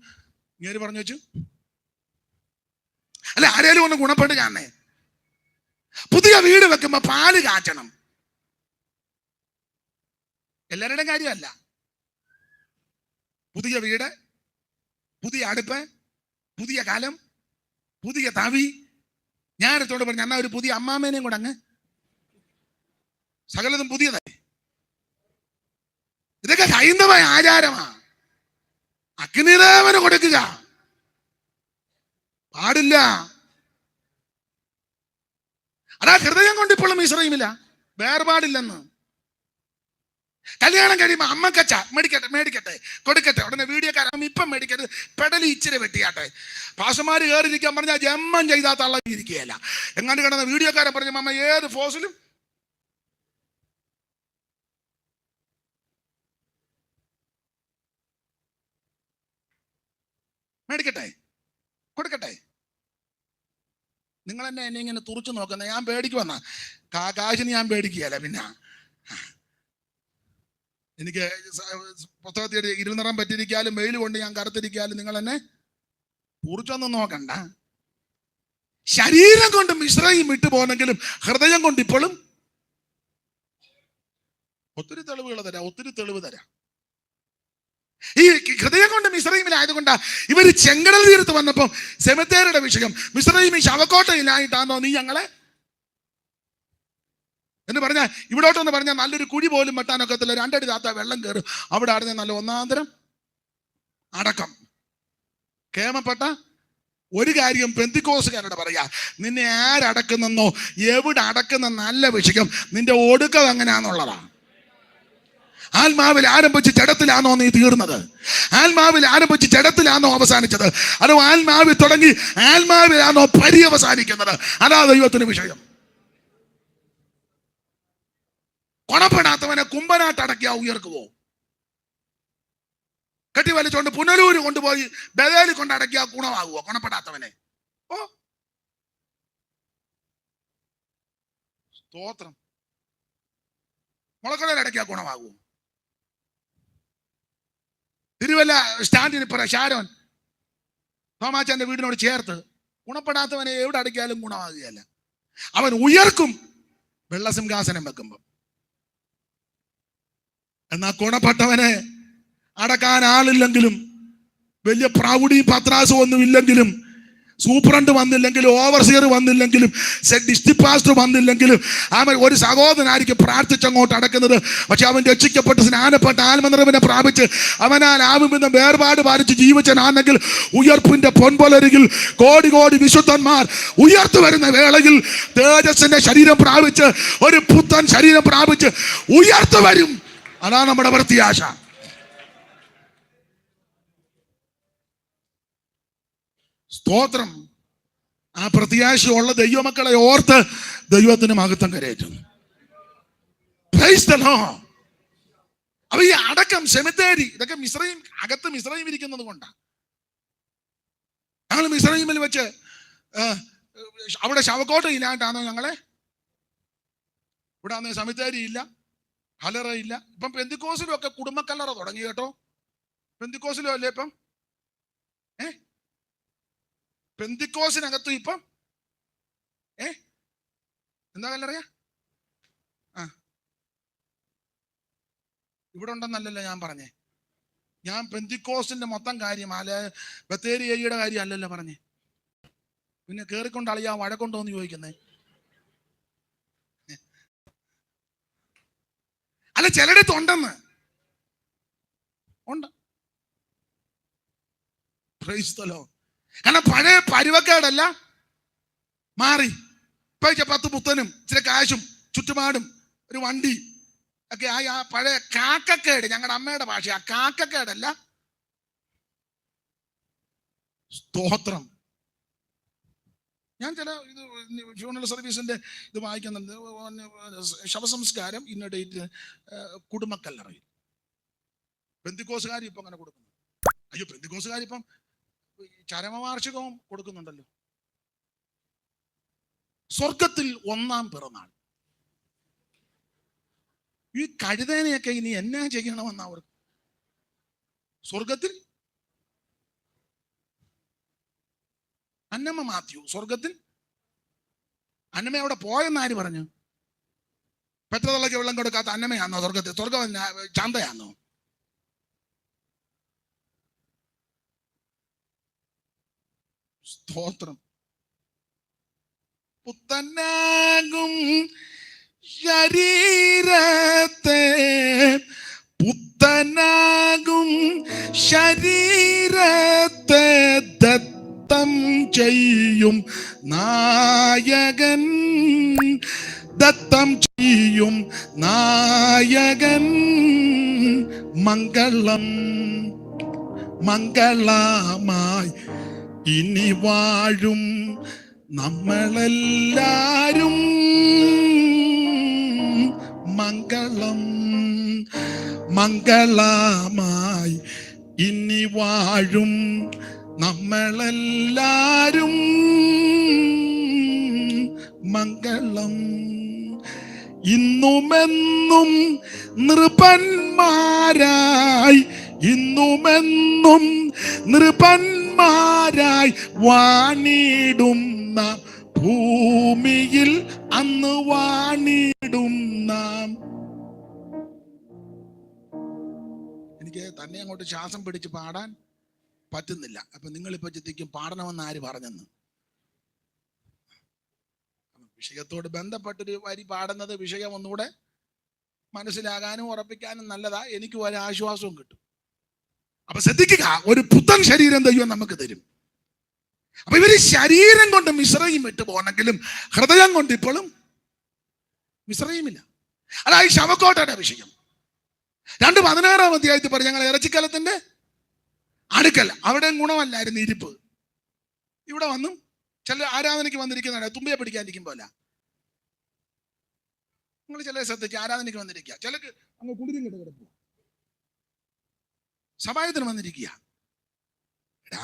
ഇങ്ങനെ പറഞ്ഞു വെച്ചു. അല്ല, ആരേലും ഒന്ന് ഗുണപ്പെട്ട് കാണണേ. പുതിയ വീട് വെക്കുമ്പോ പാല് കാച്ചണം. എല്ലാവരുടെയും കാര്യമല്ല. പുതിയ വീട്, പുതിയ അടുപ്പ്, പുതിയ കാലം, പുതിയ തവി. ഞാനത്തോട് പറഞ്ഞു എന്നാ ഒരു പുതിയ അമ്മാമേനെയും കൂടെ അങ്ങ്. സകലതും പുതിയതായി. ഇതൊക്കെ ഹൈന്ദവ ആചാരമാ. അഗ്നിദേവന് കൊടുക്കുക പാടില്ല. അതാ ഹൃദയം കൊണ്ട് ഇപ്പോഴും മിസ്രയീമില്ല. വേർപാടില്ലെന്ന്. കല്യാണം കഴിയുമ്പോ അമ്മക്കച്ച മേടിക്കട്ടെ കൊടുക്കട്ടെ. ഉടനെ വീഡിയോക്കാരൻ ഇപ്പം മേടിക്കരുത്, പെടലി ഇച്ചിരി വെട്ടിയാട്ടെ. പാഷമാര് കയറിയിരിക്കാൻ പറഞ്ഞാൽ ജന്മം ചെയ്താൽ തള്ളയിരിക്കുകയല്ല. എങ്ങാണ്ട് കിടന്ന വീഡിയോക്കാരൻ പറഞ്ഞ അമ്മ ഏത് ഫോസിലും മേടിക്കട്ടെ കൊടുക്കട്ടെ. നിങ്ങൾ എന്നെ ഇങ്ങനെ തുറച്ചു നോക്കുന്ന ഞാൻ പേടിക്കുവന്ന കാശിന് ഞാൻ പേടിക്കുകയല്ല. പിന്നെ എനിക്ക് പുസ്തകത്തിൽ ഇരുനിറം പറ്റിയിരിക്കാലും വെയിൽ കൊണ്ട് ഞാൻ കറുത്തിരിക്കാലും നിങ്ങൾ എന്നെ കുറിച്ചൊന്നും നോക്കണ്ട. ശരീരം കൊണ്ട് മിശ്രയും വിട്ടു പോന്നെങ്കിലും ഹൃദയം കൊണ്ട് ഇപ്പോഴും ഒത്തിരി തെളിവുകൾ തരാം, ഒത്തിരി തെളിവ് തരാം. ഈ ഹൃദയം കൊണ്ട് മിസ്രയീമിലായതുകൊണ്ടാ ഇവര് ചെങ്കടൽ തീരത്ത് വന്നപ്പോ സെമിത്തേരിയുടെ വിഷയം മിസ്രയീമി ശവക്കോട്ടയിലായിട്ടാണോ നീ ഞങ്ങളെ എന്ന് പറഞ്ഞാൽ ഇവിടോട്ടൊന്ന് പറഞ്ഞാൽ നല്ലൊരു കുഴി പോലും വെട്ടാനൊക്കത്തില്ല. 2 അടി താത്ത വെള്ളം കയറും. അവിടെ ആടുന്ന നല്ല ഒന്നാന്തരം അടക്കം. കേമപ്പെട്ട ഒരു കാര്യം പെന്തിക്കോസുകാരോട് പറയാ, നിന്നെ ആരടക്കുന്നെന്നോ എവിടെ അടക്കുന്ന നല്ല വിഷയം നിന്റെ ഒടുക്കം എങ്ങനെയാന്നുള്ളതാ. ആത്മാവിൽ ആരംഭിച്ച് ജഡത്തിലാണോ നീ തീർന്നത്? ആത്മാവിൽ ആരംഭിച്ച് ജഡത്തിലാണോ അവസാനിച്ചത്? അതോ ആത്മാവിൽ തുടങ്ങി ആത്മാവിലാണോ പര്യവസാനിക്കുന്നത്? അതാ ദൈവത്തിന് വിഷയം. കൊണപ്പെടാത്തവനെ കുമ്പനാട്ടടക്കിയാ ഉയർക്കുവോ? കെട്ടി വലിച്ചോണ്ട് പുനലൂര് കൊണ്ടുപോയി ബദേലി കൊണ്ടടക്കിയാ ഗുണമാകുവോ? കൊണപ്പെടാത്തവനെ. ഓ സ്തോത്രം. മുളക്കടയിൽ അടക്കിയാ ഗുണമാകുവോ? തിരുവല്ല സ്റ്റാൻഡിന് ഇപ്പറ ഷാരോൻ തോമാച്ചാന്റെ വീടിനോട് ചേർത്ത് ഗുണപ്പെടാത്തവനെ എവിടെ അടക്കിയാലും ഗുണമാകുകയല്ല. അവൻ ഉയർക്കും വെള്ളസിംഹാസനം വെക്കുമ്പോ. എന്നാ ഗുണപ്പെട്ടവനെ അടക്കാൻ ആളില്ലെങ്കിലും, വലിയ പ്രൗഢി പത്രാസും ഒന്നും ഇല്ലെങ്കിലും, സൂപ്രണ്ട് വന്നില്ലെങ്കിലും, ഓവർസിയർ വന്നില്ലെങ്കിലും, ഡിസ്ട്രിക്ട് പാസ്റ്റർ വന്നില്ലെങ്കിലും, അവൻ ഒരു സഹോദരനായിരിക്കും പ്രാർത്ഥിച്ചങ്ങോട്ട് അടക്കുന്നത്. പക്ഷെ അവൻ രക്ഷിക്കപ്പെട്ട് സ്നാനപ്പെട്ട് ആത്മനിറവിനെ പ്രാപിച്ച് അവനാൽ ആവുമെന്ന് വേർപാട് പാലിച്ച് ജീവിച്ചനാണെങ്കിൽ ഉയർപ്പിന്റെ പൊൻപൊലരികിൽ കോടി കോടി വിശുദ്ധന്മാർ ഉയർത്തു വരുന്ന വേളയിൽ തേജസ്സിന്റെ ശരീരം പ്രാപിച്ച് ഒരു പുത്തൻ ശരീരം പ്രാപിച്ച് ഉയർത്തു വരും. അതാണ് നമ്മുടെ പ്രത്യാശ. സ്തോത്രം. ആ പ്രത്യാശയുള്ള ദൈവമക്കളെ ഓർത്ത് ദൈവത്തിന് മഹത്വം കരയേറ്റും. അപ്പൊ ഈ അടക്കം സെമിത്തേരി ഇതൊക്കെ മിസ്രയീം അകത്ത് മിസ്രയീം ഇരിക്കുന്നത് കൊണ്ടാണ്. ഞങ്ങൾ മിസ്രയീമിൽ വെച്ച് അവിടെ ശവക്കോട്ട ഇല്ലാണ്ടാണോ ഞങ്ങളെ? ഇവിടെ അന്ന് സെമിത്തേരി ഇല്ല, കല്ലറ ഇല്ല. ഇപ്പം പെന്തിക്കോസിലും ഒക്കെ കുടുംബക്കല്ലറ തുടങ്ങി കേട്ടോ. പെന്തിക്കോസിലോ അല്ലേ ഇപ്പം? പെന്തിക്കോസിനകത്തും ഇപ്പം എന്താ കല്ലറിയാ? ഇവിടെ ഉണ്ടെന്നല്ലല്ലോ ഞാൻ പറഞ്ഞേ. ഞാൻ പെന്തിക്കോസിന്റെ മൊത്തം കാര്യം ബത്തേരി ഏരിയയുടെ കാര്യം അല്ലല്ലോ പറഞ്ഞേ. പിന്നെ കേറിക്കൊണ്ട് അളിയാ വഴക്കൊണ്ടോന്ന് ചോദിക്കുന്നേ. അല്ല, ചിലടത്ത് ഉണ്ടെന്ന് ഉണ്ട്. കാരണം പഴയ പരുവക്കേടല്ല മാറി. ഇപ്പൊ 10 പുത്തനും ചില കാശും ചുറ്റുപാടും ഒരു വണ്ടി ഒക്കെ ആയി. ആ പഴയ കാക്കക്കേട്, ഞങ്ങളുടെ അമ്മയുടെ ഭാഷ, ആ കാക്കക്കേടല്ല. സ്തോത്രം. ഞാൻ ചില ഫ്യൂണറൽ സർവീസിന്റെ ഇത് വായിക്കുന്നുണ്ട്. ശവസംസ്കാരം ഇന്ന ഡേറ്റ് കുടുംബക്കല്ലറയിൽ. പെന്തിക്കോസുകാർ ഇപ്പൊ അങ്ങനെ കൊടുക്കുന്നു. അയ്യോ, പെന്തിക്കോസുകാർ ഇപ്പം ചരമവാർഷികവും കൊടുക്കുന്നുണ്ടല്ലോ. സ്വർഗത്തിൽ 1-ാം പിറന്നാൾ. ഈ കഴുതേനെയൊക്കെ ഇനി എന്നാ ചെയ്യണമെന്ന് അവർക്ക്. സ്വർഗത്തിൽ അന്നമ്മ മാത്യു സ്വർഗത്തിൽ. അന്നമ്മ അവിടെ പോയെന്ന് ആര് പറഞ്ഞു? പെട്രോളൊക്കെ വെള്ളം കൊടുക്കാത്ത അന്നമ്മയാന്നോ സ്വർഗത്തിൽ? സ്വർഗം ചന്തയാന്നോ? സ്തോത്രം. പുത്തനാകും ശരീരത്തെ, പുത്തനാകും ശരീരത്തെ ദത്തം ചെയ്യും നായകൻ, ദത്തം ചെയ്യും നായകൻ. മംഗളം മംഗളമായി ഇനി വാഴും നമ്മളെല്ലാരും. മംഗളം മംഗളമായി ഇനി വാഴും നമ്മളെല്ലാരും. മംഗളം. ഇന്നുമെന്നും നൃപന്മാരായി, ഇന്നുമെന്നും നൃപന്മാരായി വാണിടും നാം ഭൂമിയിൽ, അന്ന് വാണിടും നാം. എനിക്ക് തന്നെ അങ്ങോട്ട് ശ്വാസം പിടിച്ച് പാടാൻ പറ്റുന്നില്ല. അപ്പൊ നിങ്ങളിപ്പോ ചിന്തിക്കും പാടണമെന്ന് ആര് പറഞ്ഞെന്ന്. വിഷയത്തോട് ബന്ധപ്പെട്ടൊരു വരി പാടുന്നത് വിഷയം ഒന്നുകൂടെ മനസ്സിലാകാനും ഉറപ്പിക്കാനും നല്ലതാ. എനിക്ക് ഒരു ആശ്വാസവും കിട്ടും. അപ്പൊ ശ്രദ്ധിക്കുക, ഒരു പുത്തൻ ശരീരം ദൈവം നമുക്ക് തരും. അപ്പൊ ഇവര് ശരീരം കൊണ്ട് മിശ്രയും വിട്ടു പോകണമെങ്കിലും ഹൃദയം കൊണ്ട് ഇപ്പോഴും മിശ്രയുമില്ല. അല്ല, ഈ ശവക്കോട്ടയുടെ വിഷയം 2:16 അധ്യായത്തിൽ പറഞ്ഞു. ഞങ്ങൾ ഇറച്ചിക്കലത്തിന്റെ അടുക്കൽ, അവിടെ ഗുണമല്ലായിരുന്നു ഇരിപ്പ്. ഇവിടെ വന്നും ചില ആരാധനയ്ക്ക് വന്നിരിക്കുന്നതാണ് തുമ്പിയെ പിടിക്കാനിരിക്കുമ്പോല. നിങ്ങൾ ചില ശ്രദ്ധിക്കുക, ആരാധനയ്ക്ക് വന്നിരിക്കുക, ചിലക്ക് അങ്ങ് കുളിരും കിട്ട് കിടക്കുക, സഭായത്തിന് വന്നിരിക്കുക.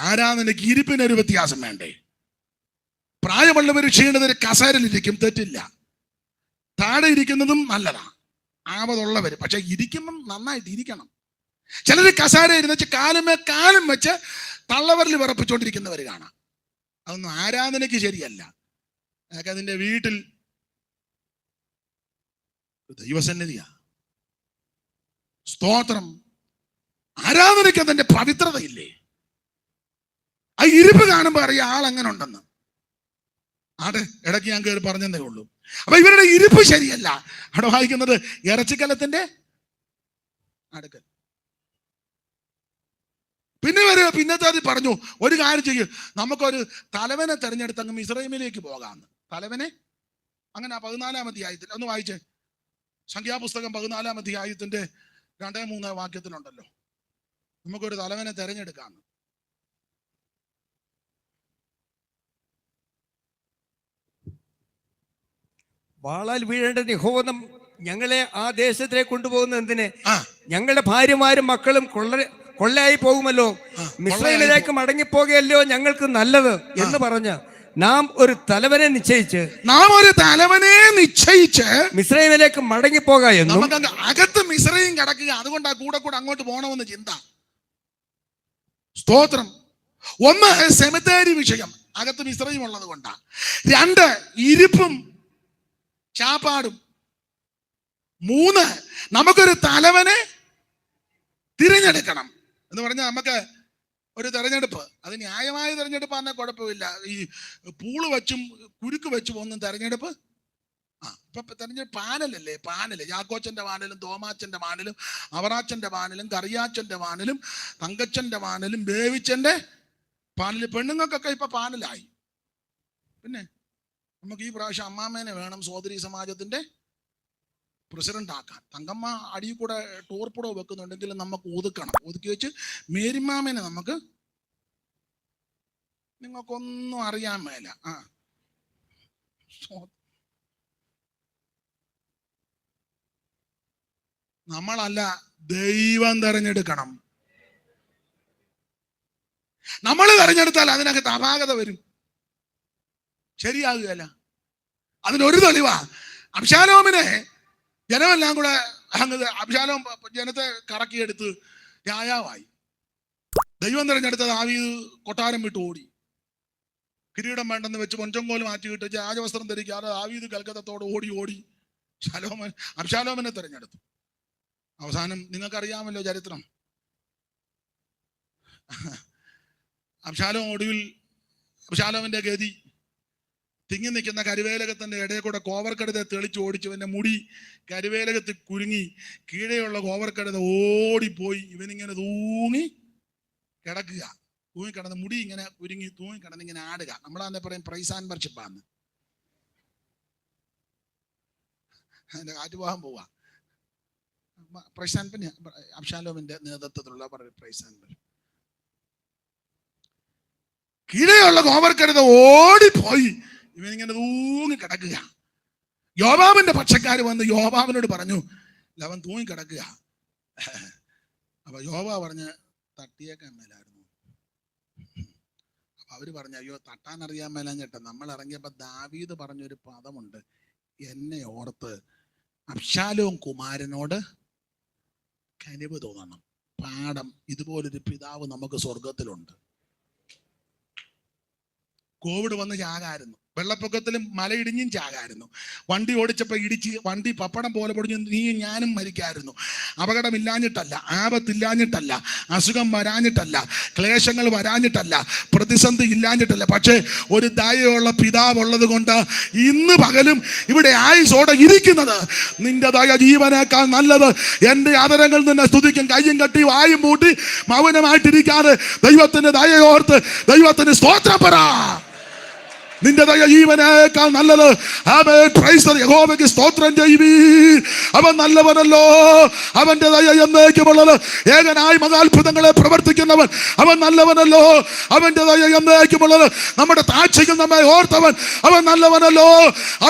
ആരാധനയ്ക്ക് ഇരിപ്പിനൊരു വ്യത്യാസം വേണ്ടേ? പ്രായമുള്ളവർ ക്ഷീണിതര് കസേരയിലിരിക്കും, തെറ്റില്ല. താഴെ ഇരിക്കുന്നതും നല്ലതാ, ആവതുള്ളവര്. പക്ഷെ ഇരിക്കുമ്പം നന്നായിട്ട് ഇരിക്കണം. ചിലര് കസേര ഇരുന്ന് കാലും വെച്ച് തള്ളവരിൽ വിറപ്പിച്ചുകൊണ്ടിരിക്കുന്നവർ കാണാം. അതൊന്നും ആരാധനയ്ക്ക് ശരിയല്ല. അതൊക്കെ അതിന്റെ വീട്ടിൽ ദൈവസന്നിധിയാ. സ്തോത്രം. ആരാധനയ്ക്ക് അതിന്റെ പവിത്രതയില്ലേ? ആ ഇരിപ്പ് കാണുമ്പോ അറിയാം ആളെങ്ങനെ ഉണ്ടെന്ന്. ആടെ ഇടയ്ക്ക് ഞാൻ കയറി പറഞ്ഞതേ ഉള്ളൂ. അപ്പൊ ഇവരുടെ ഇരിപ്പ് ശരിയല്ല. അവിടെ വായിക്കുന്നത് ഇറച്ചിക്കലത്തിന്റെ അടുക്കൽ. പിന്നത്തെ അത് പറഞ്ഞു, ഒരു കാര്യം ചെയ്യും, നമുക്കൊരു തലവനെ തെരഞ്ഞെടുത്ത് അങ്ങ് മിസ്രൈമിലേക്ക് പോകാമെന്ന്. തലവനെ അങ്ങനെ 14-ാം അധ്യായത്തിൽ ഒന്ന് വായിച്ചേ. സംഖ്യാപുസ്തകം 14-ാം അധ്യായത്തിന്റെ 2-3 വാക്യത്തിലുണ്ടല്ലോ, നമുക്കൊരു തലവനെ തെരഞ്ഞെടുക്കാമെന്ന്. വാളാൽ വീഴേണ്ട യഹോവ ഞങ്ങളെ ആ ദേശത്തിലേക്ക് കൊണ്ടുപോകുന്നത് എന്തിന്? ഞങ്ങളുടെ ഭാര്യമാരും മക്കളും കൊള്ളയായി പോകുമല്ലോ. മിസ്രൈമിലേക്ക് മടങ്ങിപ്പോകുകയല്ലോ ഞങ്ങൾക്ക് നല്ലത് എന്ന് പറഞ്ഞ് നാം ഒരു തലവനെ നിശ്ചയിച്ച് മിസ്രൈമിലേക്ക് മടങ്ങിപ്പോകാം എന്നും. അകത്ത് മിസ്രൈം കിടക്കുക, അതുകൊണ്ട് കൂടെ അങ്ങോട്ട് പോകണമെന്ന് ചിന്ത. സ്തോത്രം. ഒന്ന്, സെമിത്തേരി വിഷയം, അകത്ത് മിശ്രയും ഉള്ളത് കൊണ്ടാ. രണ്ട്, ഇരിപ്പും ചാപ്പാടും. മൂന്ന്, നമുക്കൊരു തലവനെ തിരഞ്ഞെടുക്കണം എന്ന് പറഞ്ഞാൽ നമുക്ക് ഒരു തെരഞ്ഞെടുപ്പ്, അത് ന്യായമായ തെരഞ്ഞെടുപ്പാന്നെ കുഴപ്പമില്ല. ഈ പൂള് വെച്ചും കുരുക്ക് വെച്ചും ഒന്നും തെരഞ്ഞെടുപ്പ് ഇപ്പൊ തെരഞ്ഞെടുപ്പ് പാനലല്ലേ, പാനല്. യാക്കോച്ചന്റെ പാനലും തോമാച്ചന്റെ പാനലും അവറാച്ചന്റെ പാനലും കറിയാച്ചന്റെ പാനലും തങ്കച്ചന്റെ പാനലും ബേവിച്ചന്റെ പാനല്. പെണ്ണുങ്ങൾക്കൊക്കെ ഇപ്പൊ പാനലായി. പിന്നെ നമുക്ക് ഈ പ്രാവശ്യം അമ്മാമേനെ വേണം സോദരി സമാജത്തിന്റെ പ്രസിഡന്റ് ആക്കാൻ. തങ്കമ്മ അടിയിൽ കൂടെ ടോർപ്പിടോ വെക്കുന്നുണ്ടെങ്കിൽ നമുക്ക് ഒതുക്കണം. ഒതുക്കി വെച്ച് മേരിമാമേനെ നമുക്ക്, നിങ്ങൾക്കൊന്നും അറിയാൻ മേല. നമ്മളല്ല, ദൈവം തെരഞ്ഞെടുക്കണം. നമ്മൾ തെരഞ്ഞെടുത്താൽ അതിനകത്ത് അപാകത വരും, ശരിയാകുകയല്ല. അതിനൊരു തെളിവാ, അബ്ശാലോമിനെ ജനമെല്ലാം കൂടെ അബ്ശാലോം ജനത്തെ കറക്കിയെടുത്ത് രാജാവായി. ദൈവം തെരഞ്ഞെടുത്ത ദാവീദ് കൊട്ടാരം വിട്ട് ഓടി. കിരീടം വേണ്ടെന്ന് വെച്ച് പൊഞ്ചങ്കോല് മാറ്റിയിട്ട് രാജവസ്ത്രം ധരിക്കാതെ ദാവീദ് കൽക്കത്തത്തോട് ഓടി അബ്ശാലോമിനെ തെരഞ്ഞെടുത്തു. അവസാനം നിങ്ങൾക്കറിയാമല്ലോ ചരിത്രം. അബ്ശാലോമിന്റെ ഗതി, തിങ്ങി നിൽക്കുന്ന കരുവേലകത്തിന്റെ ഇടയിൽ കൂടെ കോവർക്കടുതെ തെളിച്ച് ഓടിച്ചു. ഇവന്റെ മുടി കരുവേലകത്തിൽ കുരുങ്ങി കീഴെയുള്ള കോവർക്കടുത ഓടിപ്പോയി. ഇവനിങ്ങനെ തൂങ്ങി കിടക്കുക. തൂങ്ങിക്കിടന്ന് മുടി ഇങ്ങനെ കുരുങ്ങി തൂങ്ങിക്കിടന്ന് ഇങ്ങനെ ആടുക. നമ്മളാന്നെ പറയും പ്രൈസ് ആൻഡ് വർഷിപ്പാന്ന്. അതിന്റെ കാറ്റുപോകാൻ പോവാ. പ്രൈസ് ആൻഡ്, പിന്നെ അബ്ശാലോമിന്റെ നേതൃത്വത്തിലുള്ള പ്രൈസ് ആൻഡ് വർഷിപ്പ്. കീഴെയുള്ള കോവർക്കടുത ഓടിപ്പോയി. ഇവനിങ്ങനെ തൂങ്ങി കിടക്കുക. യോവാബിന്റെ പക്ഷക്കാർ വന്ന് യോവാബിനോട് പറഞ്ഞു, അവൻ തൂങ്ങി കിടക്കുക. അപ്പൊ യോവാ പറഞ്ഞ്, തട്ടിയേക്കാൻ മേലായിരുന്നു. അപ്പൊ അവര് പറഞ്ഞു, അയ്യോ തട്ടാൻ അറിയാൻ മേലാൻ ചേട്ടാ. നമ്മൾ ഇറങ്ങിയപ്പോ ദാവീദ് പറഞ്ഞൊരു പദമുണ്ട്, എന്നെ ഓർത്ത് അബ്ശാലോം കുമാരനോട് കനിവ് തോന്നണം. പാഠം, ഇതുപോലൊരു പിതാവ് നമുക്ക് സ്വർഗത്തിലുണ്ട്. കോവിഡ് വന്ന് ചാകായിരുന്നു, വെള്ളപ്പൊക്കത്തിലും മലയിടിഞ്ഞും ചാകായിരുന്നു, വണ്ടി ഓടിച്ചപ്പോൾ ഇടിച്ച് വണ്ടി പപ്പടം പോലെ പൊടിഞ്ഞ് നീയും ഞാനും മരിക്കായിരുന്നു. അപകടമില്ലാഞ്ഞിട്ടല്ല, ആപത്തില്ലാഞ്ഞിട്ടല്ല, അസുഖം വരാഞ്ഞിട്ടല്ല, ക്ലേശങ്ങൾ വരാഞ്ഞിട്ടല്ല, പ്രതിസന്ധി ഇല്ലാഞ്ഞിട്ടല്ല. പക്ഷേ ഒരു ദയയുള്ള പിതാവ് ഉള്ളത് കൊണ്ട് ഇന്ന് പകലും ഇവിടെ ആയുസോടെ ഇരിക്കുന്നത്. നിന്റെ ദയ ജീവനേക്കാൾ നല്ലത്. എൻ്റെ അതരങ്ങൾ നിന്നെ സ്തുതിക്കും. കയ്യും കെട്ടി വായും പൂട്ടി മൗനമായിട്ടിരിക്കാതെ ദൈവത്തിന്റെ ദയയോർത്ത് ദൈവത്തിന് സ്തോത്രം പറ. നിന്റെ ദയ ജീവനേക്കാൾ നല്ലത്. യഹോവയ്ക്ക് സ്തോത്രം ചെയ്യുവീൻ. അവൻ നല്ലവനല്ലോ, അവന്റെ ദയ എന്നേക്കുമുള്ളത്. ഏകനായി മഹാത്ഭുതങ്ങളെ പ്രവർത്തിക്കുന്നവൻ അവൻ നല്ലവനല്ലോ, അവന്റെ ദയ എന്നേക്കുമുള്ളത്. നമ്മുടെ താഴ്ചയ്ക്ക് നമ്മെ ഓർത്തവൻ അവൻ നല്ലവനല്ലോ,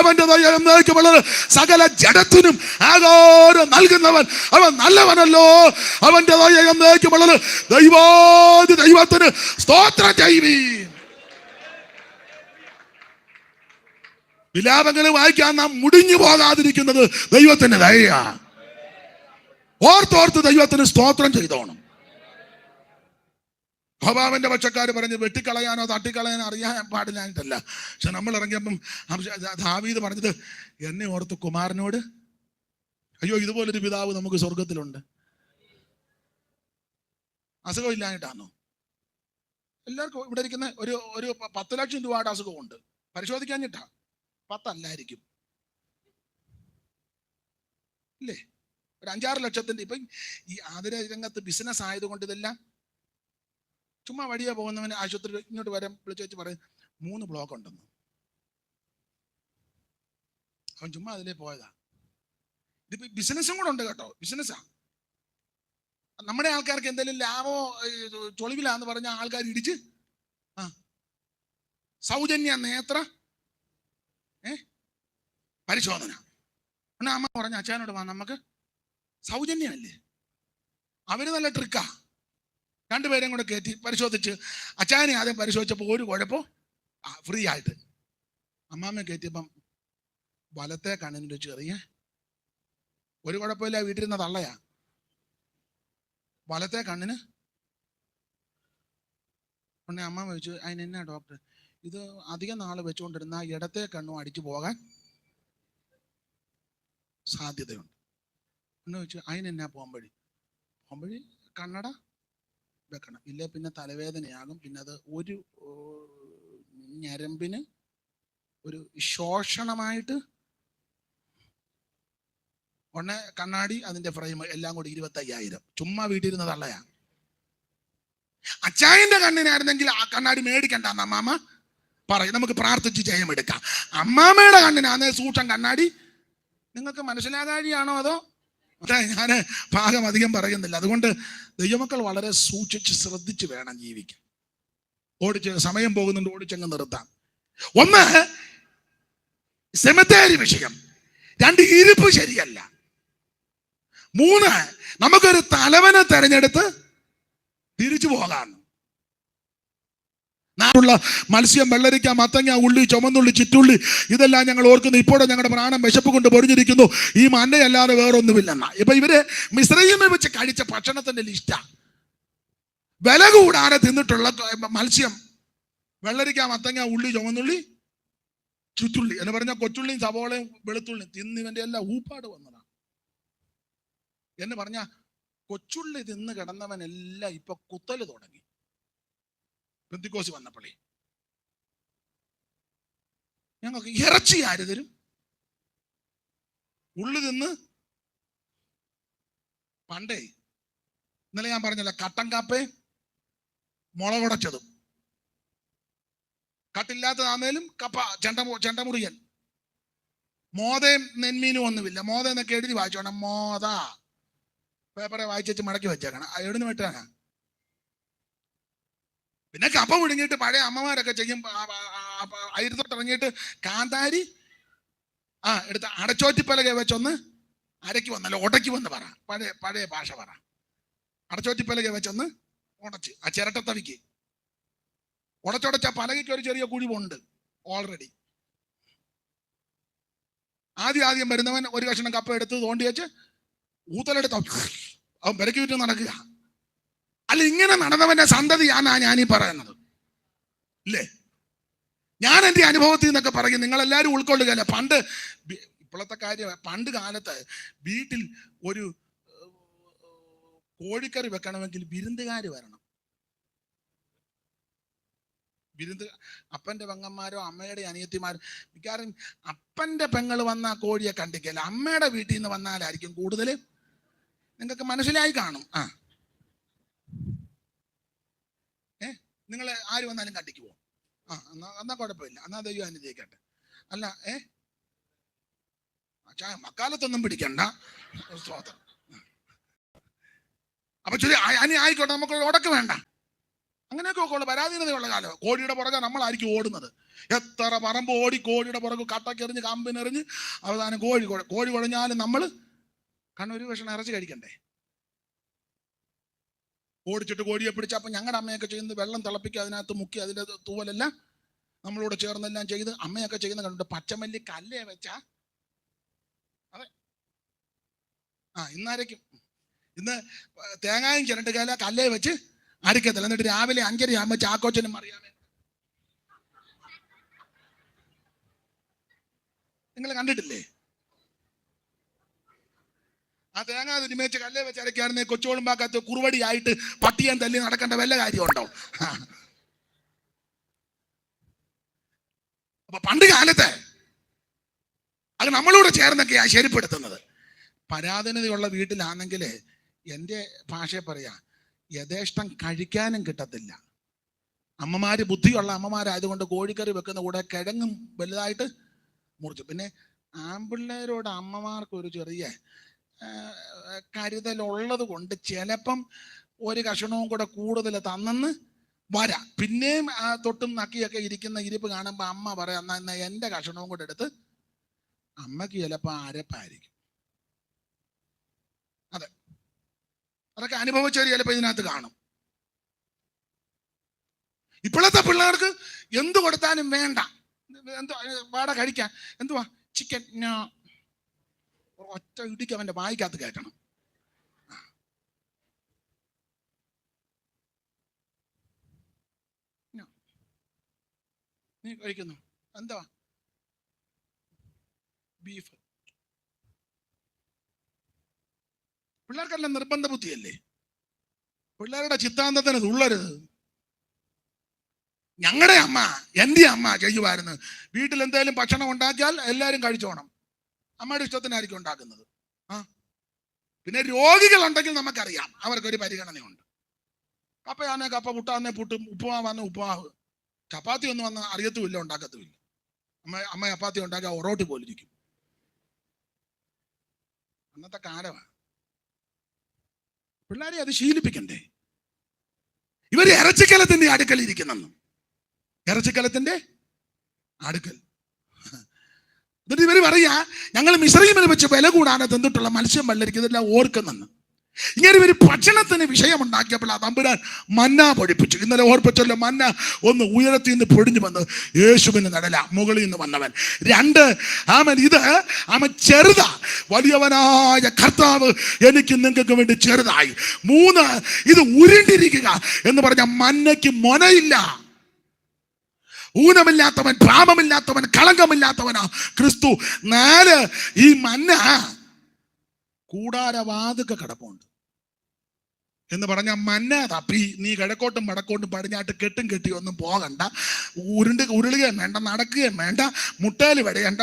അവന്റെ ദയ എന്നേക്കുമുള്ളത്. സകല ജഡത്തിനും ആഹാരം നൽകുന്നവൻ അവൻ നല്ലവനല്ലോ, അവന്റെ ദയ എന്നേക്കുമുള്ളത്. ദൈവത്തിന് സ്തോത്രം ചെയ്യുവീൻ. വിലാപങ്ങൾ വായിക്കാൻ നാം മുടിഞ്ഞു പോകാതിരിക്കുന്നത് ദൈവത്തിന്റെ ദയയാ. ഓർത്തോർത്ത് ദൈവത്തിന് സ്തോത്രം ചെയ്തോണം. യോവാബിന്റെ പക്ഷക്കാർ പറഞ്ഞ് വെട്ടിക്കളയാനോ തട്ടിക്കളയാനോ അറിയാൻ പാടില്ലാഞ്ഞിട്ടല്ല. പക്ഷെ നമ്മൾ ഇറങ്ങിയപ്പം ദാവീദ് പറഞ്ഞത്, എന്നെ ഓർത്ത് കുമാരനോട്, അയ്യോ ഇതുപോലൊരു പിതാവ് നമുക്ക് സ്വർഗത്തിലുണ്ട്. അസുഖം ഇല്ലാഞ്ഞിട്ടാണോ? എല്ലാവർക്കും ഇവിടെ ഇരിക്കുന്ന ഒരു 10 ലക്ഷം രൂപയുടെ അസുഖമുണ്ട്. പരിശോധിക്കാഞ്ഞിട്ടാ? 10 അല്ലായിരിക്കും, ഇല്ലേ? ഒരു 5-6 ലക്ഷത്തിന്റെ. ഇപ്പൊ ഈ ആതുര രംഗത്ത് ബിസിനസ് ആയതുകൊണ്ട് ഇതെല്ലാം ചുമ്മാ വഴിയെ പോകുന്നവന് ആശുപത്രി ഇങ്ങോട്ട് വരാൻ വിളിച്ചു വെച്ച് പറയും 3 ബ്ലോക്ക് ഉണ്ടെന്ന്. അവൻ ചുമ്മാ അതിലേ പോയതാ. ഇതിപ്പോ ബിസിനസ്സും കൂടെ ഉണ്ട് കേട്ടോ, ബിസിനസ്സാ. നമ്മുടെ ആൾക്കാർക്ക് എന്തെങ്കിലും ലാഭമോ ചൊളിവിലാന്ന് പറഞ്ഞ ആൾക്കാർ ഇടിച്ച് സൗജന്യ നേത്ര പരിശോധന. അമ്മ പറഞ്ഞ അച്ഛനോട് വാ, നമുക്ക് സൗജന്യമല്ലേ. അവര് നല്ല ട്രിക്കാ. 2 പേരെയും കൂടെ കയറ്റി പരിശോധിച്ച്, അച്ഛനെ ആദ്യം പരിശോധിച്ചപ്പോൾ ഒരു കുഴപ്പം, ഫ്രീ ആയിട്ട്. അമ്മാമ്മ കയറ്റിയപ്പം വലത്തെ കണ്ണിൻ്റെ ചെറിയ ഒരു കുഴപ്പമില്ല, വീട്ടിലിരുന്ന തള്ളയാ. വലത്തെ കണ്ണിന് ഉടനെ അമ്മ ചോദിച്ചു, അതിനെന്നാ ഡോക്ടർ, ഇത് അധികം നാൾ വെച്ചുകൊണ്ടിരുന്ന ഇടത്തെ കണ്ണും അടിച്ചു പോകാൻ സാധ്യതയുണ്ട് എന്ന് ചോദിച്ചു. അതിനെന്നാ പോംവഴി? കണ്ണട വെക്കണം, ഇല്ലേ പിന്നെ തലവേദനയാകും, പിന്നെ അത് ഒരു ഞരമ്പിന് ഒരു ശോഷണമായിട്ട്. ഉടനെ കണ്ണാടി, അതിന്റെ ഫ്രെയിം എല്ലാം കൂടി 25,000. ചുമ്മാ വീട്ടിലിരുന്ന് തള്ളയാ. അച്ചായന്റെ കണ്ണിനായിരുന്നെങ്കിൽ ആ കണ്ണാടി മേടിക്കണ്ടെന്ന് അമ്മാമ്മ പറയും, നമുക്ക് പ്രാർത്ഥിച്ച് ജയമെടുക്കാം. അമ്മാമ്മയുടെ കണ്ണിനാന്നേ സൂക്ഷം കണ്ണാടി. നിങ്ങൾക്ക് മനസ്സിലാകാഴിയാണോ അതോ? ഞാൻ ഭാഗം അധികം പറയുന്നില്ല. അതുകൊണ്ട് ദൈവമക്കൾ വളരെ സൂക്ഷിച്ച് ശ്രദ്ധിച്ച് വേണം ജീവിക്കാൻ. സമയം പോകുന്നുണ്ട്, ഓടിച്ചങ്ങ് നിർത്താം. ഒന്ന്, സെമിത്തേരി വിഷയം. 2, ഇരിപ്പ് ശരിയല്ല. 3, നമുക്കൊരു തലവനെ തെരഞ്ഞെടുത്ത് തിരിച്ചു പോകാം. നാടുള്ള മത്സ്യം, വെള്ളരിക്ക, മത്തങ്ങ, ഉള്ളി, ചുമന്നുള്ളി, ചിറ്റുള്ളി, ഇതെല്ലാം ഞങ്ങൾ ഓർക്കുന്നു. ഇപ്പോഴും ഞങ്ങളുടെ പ്രാണം വിശപ്പ് കൊണ്ട് പൊടിഞ്ഞിരിക്കുന്നു, ഈ മന്നയല്ലാതെ വേറൊന്നുമില്ലെന്ന. ഇപ്പൊ ഇവര് മിസ്രയീമിൽ വെച്ച് കഴിച്ച ഭക്ഷണത്തിന്റെ ലിസ്റ്റാ. വില കൂടാതെ തിന്നിട്ടുള്ള മത്സ്യം, വെള്ളരിക്ക, മത്തങ്ങ, ഉള്ളി, ചുമന്നുള്ളി, ചുറ്റുള്ളി എന്ന് പറഞ്ഞാൽ കൊച്ചുള്ളിയും സവോളയും വെളുത്തുള്ളിയും തിന്നിവന്റെ എല്ലാം ഊപ്പാട് വന്നതാണ്. എന്ന് പറഞ്ഞ കൊച്ചുള്ളി തിന്ന് കിടന്നവനെല്ലാം ഇപ്പൊ കുത്തല് തുടങ്ങി. പെന്തിക്കോസ് വന്നപ്പോഴേ ഞങ്ങൾക്ക് ഇറച്ചി ആര് തരും? ഉള്ളി തിന്ന് പണ്ടേ ഇന്നലെ ഞാൻ പറഞ്ഞല്ലോ, കട്ടൻ കാപ്പേ മുളകുടച്ചതും, കട്ടില്ലാത്തതാന്നേലും കപ്പ, ചെണ്ടമുറിയൻ, മോതയും നെന്മീനും ഒന്നുമില്ല. മോത എന്നൊക്കെ എഴുതി വായിച്ചോണം. മോത പേപ്പറെ വായിച്ചു മടക്കി വെച്ചേക്കണം. എവിടുന്ന് വെട്ടാനാ? പിന്നെ കപ്പ പിടുങ്ങിയിട്ട് പഴയ അമ്മമാരൊക്കെ ചെയ്യും. അയിരത്തോട്ടിറങ്ങിയിട്ട് കാന്താരി എടുത്ത് അടച്ചോറ്റിപ്പലക വെച്ചൊന്ന് അരയ്ക്ക് വന്നല്ലോ, ഉടയ്ക്ക് വന്ന് പറ, പഴയ ഭാഷ പറ. അടച്ചോറ്റിപ്പലക വെച്ചൊന്ന് ഉടച്ച് ആ ചിരട്ടത്തവിക്ക് ഉടച്ചുടച്ച പലകയ്ക്ക് ഒരു ചെറിയ കുഴിവുണ്ട് ഓൾറെഡി. ആദ്യം വരുന്നവൻ ഒരു കഷ്ണം കപ്പ എടുത്ത് തോണ്ടി വെച്ച് ഊത്തലെടുത്ത് അവൻ പെരക്കി വിറ്റ് നടക്കുക. അല്ല, ഇങ്ങനെ നടന്നവന്റെ സന്തതിയാന്നാ ഞാനീ പറയുന്നത്, ഇല്ലേ? ഞാൻ എൻ്റെ അനുഭവത്തിൽ നിന്നൊക്കെ പറയും, നിങ്ങളെല്ലാവരും ഉൾക്കൊള്ളുകയല്ല. പണ്ട്, ഇപ്പോഴത്തെ കാര്യം, പണ്ട് കാലത്ത് വീട്ടിൽ ഒരു കോഴിക്കറി വെക്കണമെങ്കിൽ വിരുന്നുകാർ വരണം. അപ്പന്റെ പെങ്ങന്മാരോ അമ്മയുടെ അനിയത്തിമാരോ, മിക്കവാറും അപ്പന്റെ പെങ്ങൾ വന്ന കോഴിയെ കണ്ടിക്കല്ല, അമ്മയുടെ വീട്ടിൽ നിന്ന് വന്നാലായിരിക്കും കൂടുതൽ. നിങ്ങൾക്ക് മനസ്സിലായി കാണും. നിങ്ങൾ ആര് വന്നാലും കണ്ടിക്കുവോ? എന്നാ കുഴപ്പമില്ല, എന്നാ ദൈവം അനുഗ്രഹിക്കട്ടെ. അല്ല, മക്കാലത്തൊന്നും പിടിക്കണ്ട. അപ്പൊ ചൊല്ലി ആയിക്കോട്ടെ, നമുക്ക് ഉടക്ക് വേണ്ട. അങ്ങനെയൊക്കെ ഒക്കെ ഉള്ള പരാധീനതയുള്ള കാലം. കോഴിയുടെ പുറകെ നമ്മളായിരിക്കും ഓടുന്നത്. എത്ര പറമ്പ് ഓടി കോഴിയുടെ പുറകെ കട്ടക്കെറിഞ്ഞ് കമ്പിനെറിഞ്ഞ് അവസാനം കോഴി കുഴഞ്ഞാലും നമ്മൾ ഒരു കഷ്ണം ഇറച്ചി കഴിക്കണ്ടേ? ഓടിച്ചിട്ട് കോഴിയെ പിടിച്ച്, അപ്പൊ ഞങ്ങളുടെ അമ്മയൊക്കെ ചെയ്യുന്നത് വെള്ളം തിളപ്പിക്കുക, അതിനകത്ത് മുക്കി അതിൻ്റെ തൂവലെല്ലാം നമ്മളോട് ചേർന്നെല്ലാം ചെയ്ത് അമ്മയൊക്കെ ചെയ്യുന്ന കണ്ടിട്ട് പച്ചമല്ലി കല്ലേ വെച്ചാ. അതെ, ഇന്നരയ്ക്കും. ഇന്ന് തേങ്ങായും ചിരണ്ടുകാല കല്ലേ വെച്ച് അരക്കത്തില്ല. എന്നിട്ട് രാവിലെ 5:30 ആകുമ്പോൾ ചാക്കോച്ചനും അറിയാമേ, നിങ്ങൾ കണ്ടിട്ടില്ലേ? ആ തേങ്ങ തിരുമേച്ച് കല്ലേ വെച്ച് അരക്കായിരുന്നേ കൊച്ചുകളുമ്പാക്കത്ത് കുറുവടിയായിട്ട് പട്ടിയാൻ തല്ലി നടക്കേണ്ട വല്ല കാര്യമുണ്ടോ? അപ്പൊ പണ്ട് കാലത്ത് അത് നമ്മളോട് ചേർന്നൊക്കെയാ ശരിപ്പെടുത്തുന്നത്. പരാധീനതയുള്ള വീട്ടിലാണെങ്കിൽ എൻ്റെ ഭാഷയെ പറയാ, യഥേഷ്ടം കഴിക്കാനും കിട്ടത്തില്ല. അമ്മമാര് ബുദ്ധിയുള്ള അമ്മമാരായതുകൊണ്ട് കോഴിക്കറി വെക്കുന്ന കൂടെ കിഴങ്ങും വലുതായിട്ട് മുറിച്ചു. പിന്നെ ആൺപിള്ളേരോട് അമ്മമാർക്ക് ഒരു ചെറിയ കരുതലുള്ളത് കൊണ്ട് ചിലപ്പം ഒരു കഷണവും കൂടെ കൂടുതൽ തന്നെന്ന് വരാം. പിന്നെയും ആ തൊട്ടും നക്കിയൊക്കെ ഇരിക്കുന്ന ഇരിപ്പ് കാണുമ്പോൾ അമ്മ പറയാം, എന്നാ എൻ്റെ കഷണവും കൂടെ എടുത്ത്. അമ്മക്ക് ചിലപ്പോൾ അരപ്പായിരിക്കും. അതെ, അതൊക്കെ അനുഭവിച്ചവർ ചിലപ്പോൾ ഇതിനകത്ത് കാണും. ഇപ്പോഴത്തെ പിള്ളേർക്ക് എന്തു കൊടുത്താലും വേണ്ട. എന്തുവാ വാട കഴിക്കാൻ? എന്തുവാ ചിക്കൻ? ഒറ്റ ഇടിക്ക് അവന്റെ വായിക്കകത്ത് കയറ്റണം. നീ കഴിക്കുന്നു എന്താ? ബീഫ്. പിള്ളേർക്കെല്ലാം നിർബന്ധ ബുദ്ധിയല്ലേ? പിള്ളേരുടെ ചിത്താന്തത്തിന് തുള്ളരുത്. ഞങ്ങളുടെ അമ്മ, എൻ്റെ അമ്മ ചെയ്യുമായിരുന്നു. വീട്ടിൽ എന്തെങ്കിലും ഭക്ഷണം ഉണ്ടാക്കിയാൽ എല്ലാവരും കഴിച്ചോണം. അമ്മയുടെ ഇഷ്ടത്തിനായിരിക്കും ഉണ്ടാക്കുന്നത്. പിന്നെ രോഗികളുണ്ടെങ്കിൽ നമുക്കറിയാം അവർക്കൊരു പരിഗണനയുണ്ട്. കപ്പയാന്നെ കപ്പ, പുട്ടാന്നെ പുട്ടും, ഉപ്പുമാവാന്നെ ഉപ്പുമാവ്. ചപ്പാത്തി ഒന്നും വന്ന് അറിയത്തുമില്ല, ഉണ്ടാക്കത്തുമില്ല. അമ്മ ചപ്പാത്തി ഉണ്ടാക്കിയാൽ ഒറോട്ടി പോലിരിക്കും. അന്നത്തെ കാലമാണ്. പിള്ളേരെ അത് ശീലിപ്പിക്കണ്ടേ? ഇവർ ഇറച്ചിക്കലത്തിന്റെ അടുക്കൽ ഇരിക്കുന്നെന്ന്. ഇറച്ചിക്കലത്തിന്റെ അടുക്കൽ. എന്നിട്ട് ഇവര് പറയാ, ഞങ്ങൾ മിസ്രയീമിൽ വെച്ച് വില കൂടാതെ തന്നിട്ടുള്ള മത്സ്യം വെള്ളരിക്കും, ഇതെല്ലാം ഓർക്കുന്നെന്ന്. ഇങ്ങനെ ഇവര് ഭക്ഷണത്തിന് വിഷയമുണ്ടാക്കിയപ്പോൾ ആ തമ്പുരാൻ മന്ന പൊഴിപ്പിച്ചു. ഇന്നലെ ഓർപ്പിച്ചല്ലോ, മന്ന ഒന്ന് ഉയരത്തിൽ നിന്ന് പൊടിഞ്ഞു വന്ന് യേശുവിന് നടല, മുകളിൽ നിന്ന് വന്നവൻ. 2, അവൻ ചെറുതാ, വലിയവനായ കർത്താവ് എനിക്ക് നിങ്ങൾക്ക് വേണ്ടി ചെറുതായി. 3, ഇത് ഉരുണ്ടിരിക്കുക എന്ന് പറഞ്ഞ മന്നയ്ക്ക് മൊനയില്ല. ഊനമില്ലാത്തവൻ, പാപമില്ലാത്തവൻ, കളങ്കമില്ലാത്തവനാ ക്രിസ്തു. 4, ഈ മന്ന കൂടാരവാതുക്ക കിടപ്പുണ്ട് എന്ന് പറഞ്ഞ മന്ന തപ്പി നീ കിഴക്കോട്ടും വടക്കോട്ടും പടിഞ്ഞാട്ട് കെട്ടും കെട്ടി ഒന്നും പോകണ്ട, ഉരുളുകയും വേണ്ട, നടക്കുകയും വേണ്ട, മുട്ടേൽ വടയണ്ട,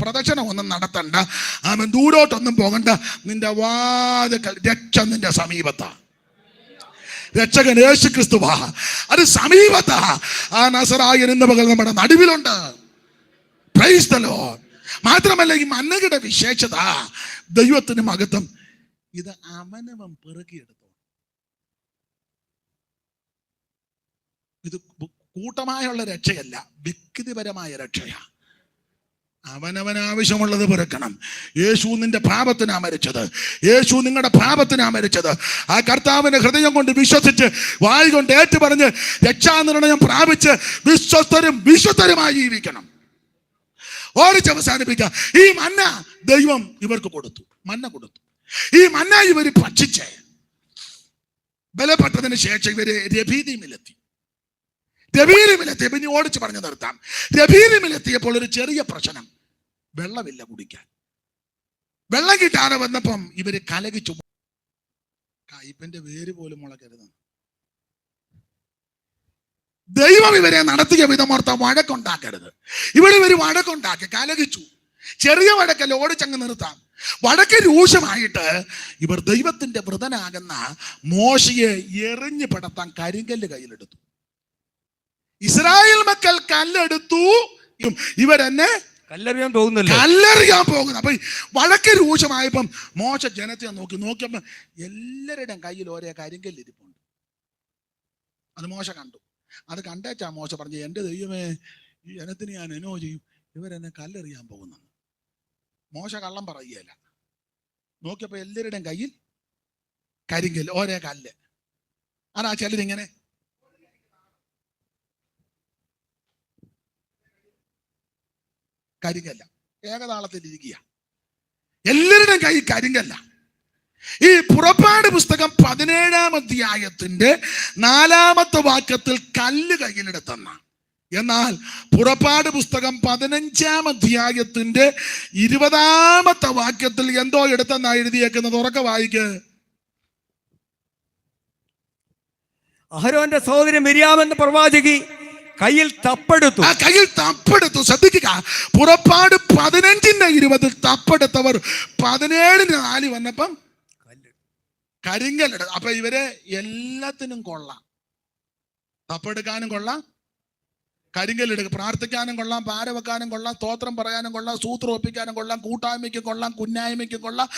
പ്രദക്ഷിണം ഒന്നും നടത്തണ്ട, അവൻ ദൂരോട്ടൊന്നും പോകണ്ട, നിന്റെ വാതുക്കൽ രക്ഷ നിന്റെ സമീപത്താ. രക്ഷകൻ യേശു ക്രിസ്തുവാ, അത് സമീപത്താ. ആ നസറായൻ എന്ന പകൽ നമ്മുടെ നടുവിലുണ്ട്. Praise the Lord. മാത്രമല്ല ഈ മന്നയുടെ വിശേഷത, ദൈവത്തിന് മഹത്വം, ഇത് അവനവൻ പെറുക്കിയെടുത്തു. ഇത് കൂട്ടമായുള്ള രക്ഷയല്ല, വ്യക്തിപരമായ രക്ഷയാ. അവനവൻ ആവശ്യമുള്ളത് പെറുക്കണം. യേശു നിന്റെ പാപത്തിനാ മരിച്ചത്. യേശു നിങ്ങളുടെ പാപത്തിനാ മരിച്ചത്. ആ കർത്താവിന്റെ ഹൃദയം കൊണ്ട് വിശ്വസിച്ച് വായി കൊണ്ട് ഏറ്റു പറഞ്ഞ് രക്ഷാനിർണയം പ്രാപിച്ച് വിശ്വസ്തരും വിശുദ്ധരുമായി ജീവിക്കണം. ഓടിച്ച് അവസാനിപ്പിക്കുക. ഈ മന്ന ദൈവം ഇവർക്ക് കൊടുത്തു, മന്ന കൊടുത്തു. ഈ മന്ന ഇവര് ഭക്ഷിച്ച് ബലപ്പെട്ടതിന് ശേഷം ഇവര് രബീദീമിലെത്തി. പിന്നെ ഓടിച്ച് പറഞ്ഞു നിർത്താം. രബീദീമിലെത്തിയപ്പോൾ ഒരു ചെറിയ പ്രശ്നം, വെള്ളമില്ല കുടിക്കാൻ. വെള്ളം കിട്ടാതെ വന്നപ്പം ഇവര് കലകിച്ചു. കയ്പിന്റെ വേര് പോലും മുളക്കരുത്. ദൈവം ഇവരെ നടത്തിയ വിധമോർത്ത വഴക്കുണ്ടാക്കരുത്. ഇവർ വഴക്കുണ്ടാക്കി കലകിച്ചു. ചെറിയ വഴക്കല്ല, ഓടിച്ചങ്ങ് നിർത്താം. വടക്ക് രൂക്ഷമായിട്ട് ഇവർ ദൈവത്തിന്റെ വൃതനാകുന്ന മോശയെ എറിഞ്ഞു പെടത്താൻ കരിങ്കല്ല് കയ്യിലെടുത്തു. ഇസ്രായേൽ മക്കൾ കല്ലെടുത്തു, ഇവരെന്നെ കല്ലെറിയാൻ പോകുന്നു. അപ്പൊ വടക്ക് രൂക്ഷമായപ്പം മോശ ജനത്തെ നോക്കിയപ്പോ എല്ലാവരുടെയും കയ്യിൽ ഓരോ കരിങ്കല്ലിരിപ്പുണ്ട്. അത് മോശ കണ്ടു. അത് കണ്ടേച്ചാ മോശ പറഞ്ഞു, എൻ്റെ ദൈവമേ, ഈ ജനത്തിന് ഞാൻ എന്നോ ചെയ്യും, ഇവരെന്നെ കല്ലെറിയാൻ പോകുന്നു. മോശ കള്ളം പറയുകയല്ല. നോക്കിയപ്പോ എല്ലാവരുടെയും കയ്യിൽ കരിങ്കല്ല്, ഓരോ കല്ല്. ആരാ ചിലരിങ്ങനെ കരിങ്കല്ല, ഏകതാളത്തിൽ ഇരിക്കുക. എല്ലാവരുടെയും കൈ കരിങ്കല്ല. ഈ പുറപ്പാട് പുസ്തകം 17-ാം അധ്യായത്തിന്റെ 4-ാമത്തെ വാക്യത്തിൽ കല്ല് കയ്യിലെടുത്തെന്ന. എന്നാൽ പുറപ്പാട് പുസ്തകം 15-ാം അധ്യായത്തിന്റെ 20-ാമത്തെ വാക്യത്തിൽ എന്തോ എടുത്തെന്നാ എഴുതിയേക്കുന്നത്. ഉറക്കെ വായിക്ക്. അഹരോന്റെ സഹോദരി മിര്യാം എന്ന പ്രവാചകി കയ്യിൽ തപ്പെടുത്തു. കയ്യിൽ തപ്പെടുത്തു. ശ്രദ്ധിക്കുക, പുറപ്പാട് 15-ന്റെ 20 തപ്പെടുത്തവർ 17-ന് 4 വന്നപ്പം കരിങ്കല്ലെടുത്ത്. അപ്പൊ ഇവരെ എല്ലാത്തിനും കൊള്ളാം. തപ്പെടുക്കാനും കൊള്ളാം, കരിങ്കല്ലെടുക്കുക, പ്രാർത്ഥിക്കാനും കൊള്ളാം, പാര വെക്കാനും കൊള്ളാം, സ്തോത്രം പറയാനും കൊള്ളാം, സൂത്രം ഒപ്പിക്കാനും കൊള്ളാം, കൂട്ടായ്മയ്ക്ക് കൊള്ളാം, കുന്നായ്മയ്ക്ക് കൊള്ളാം,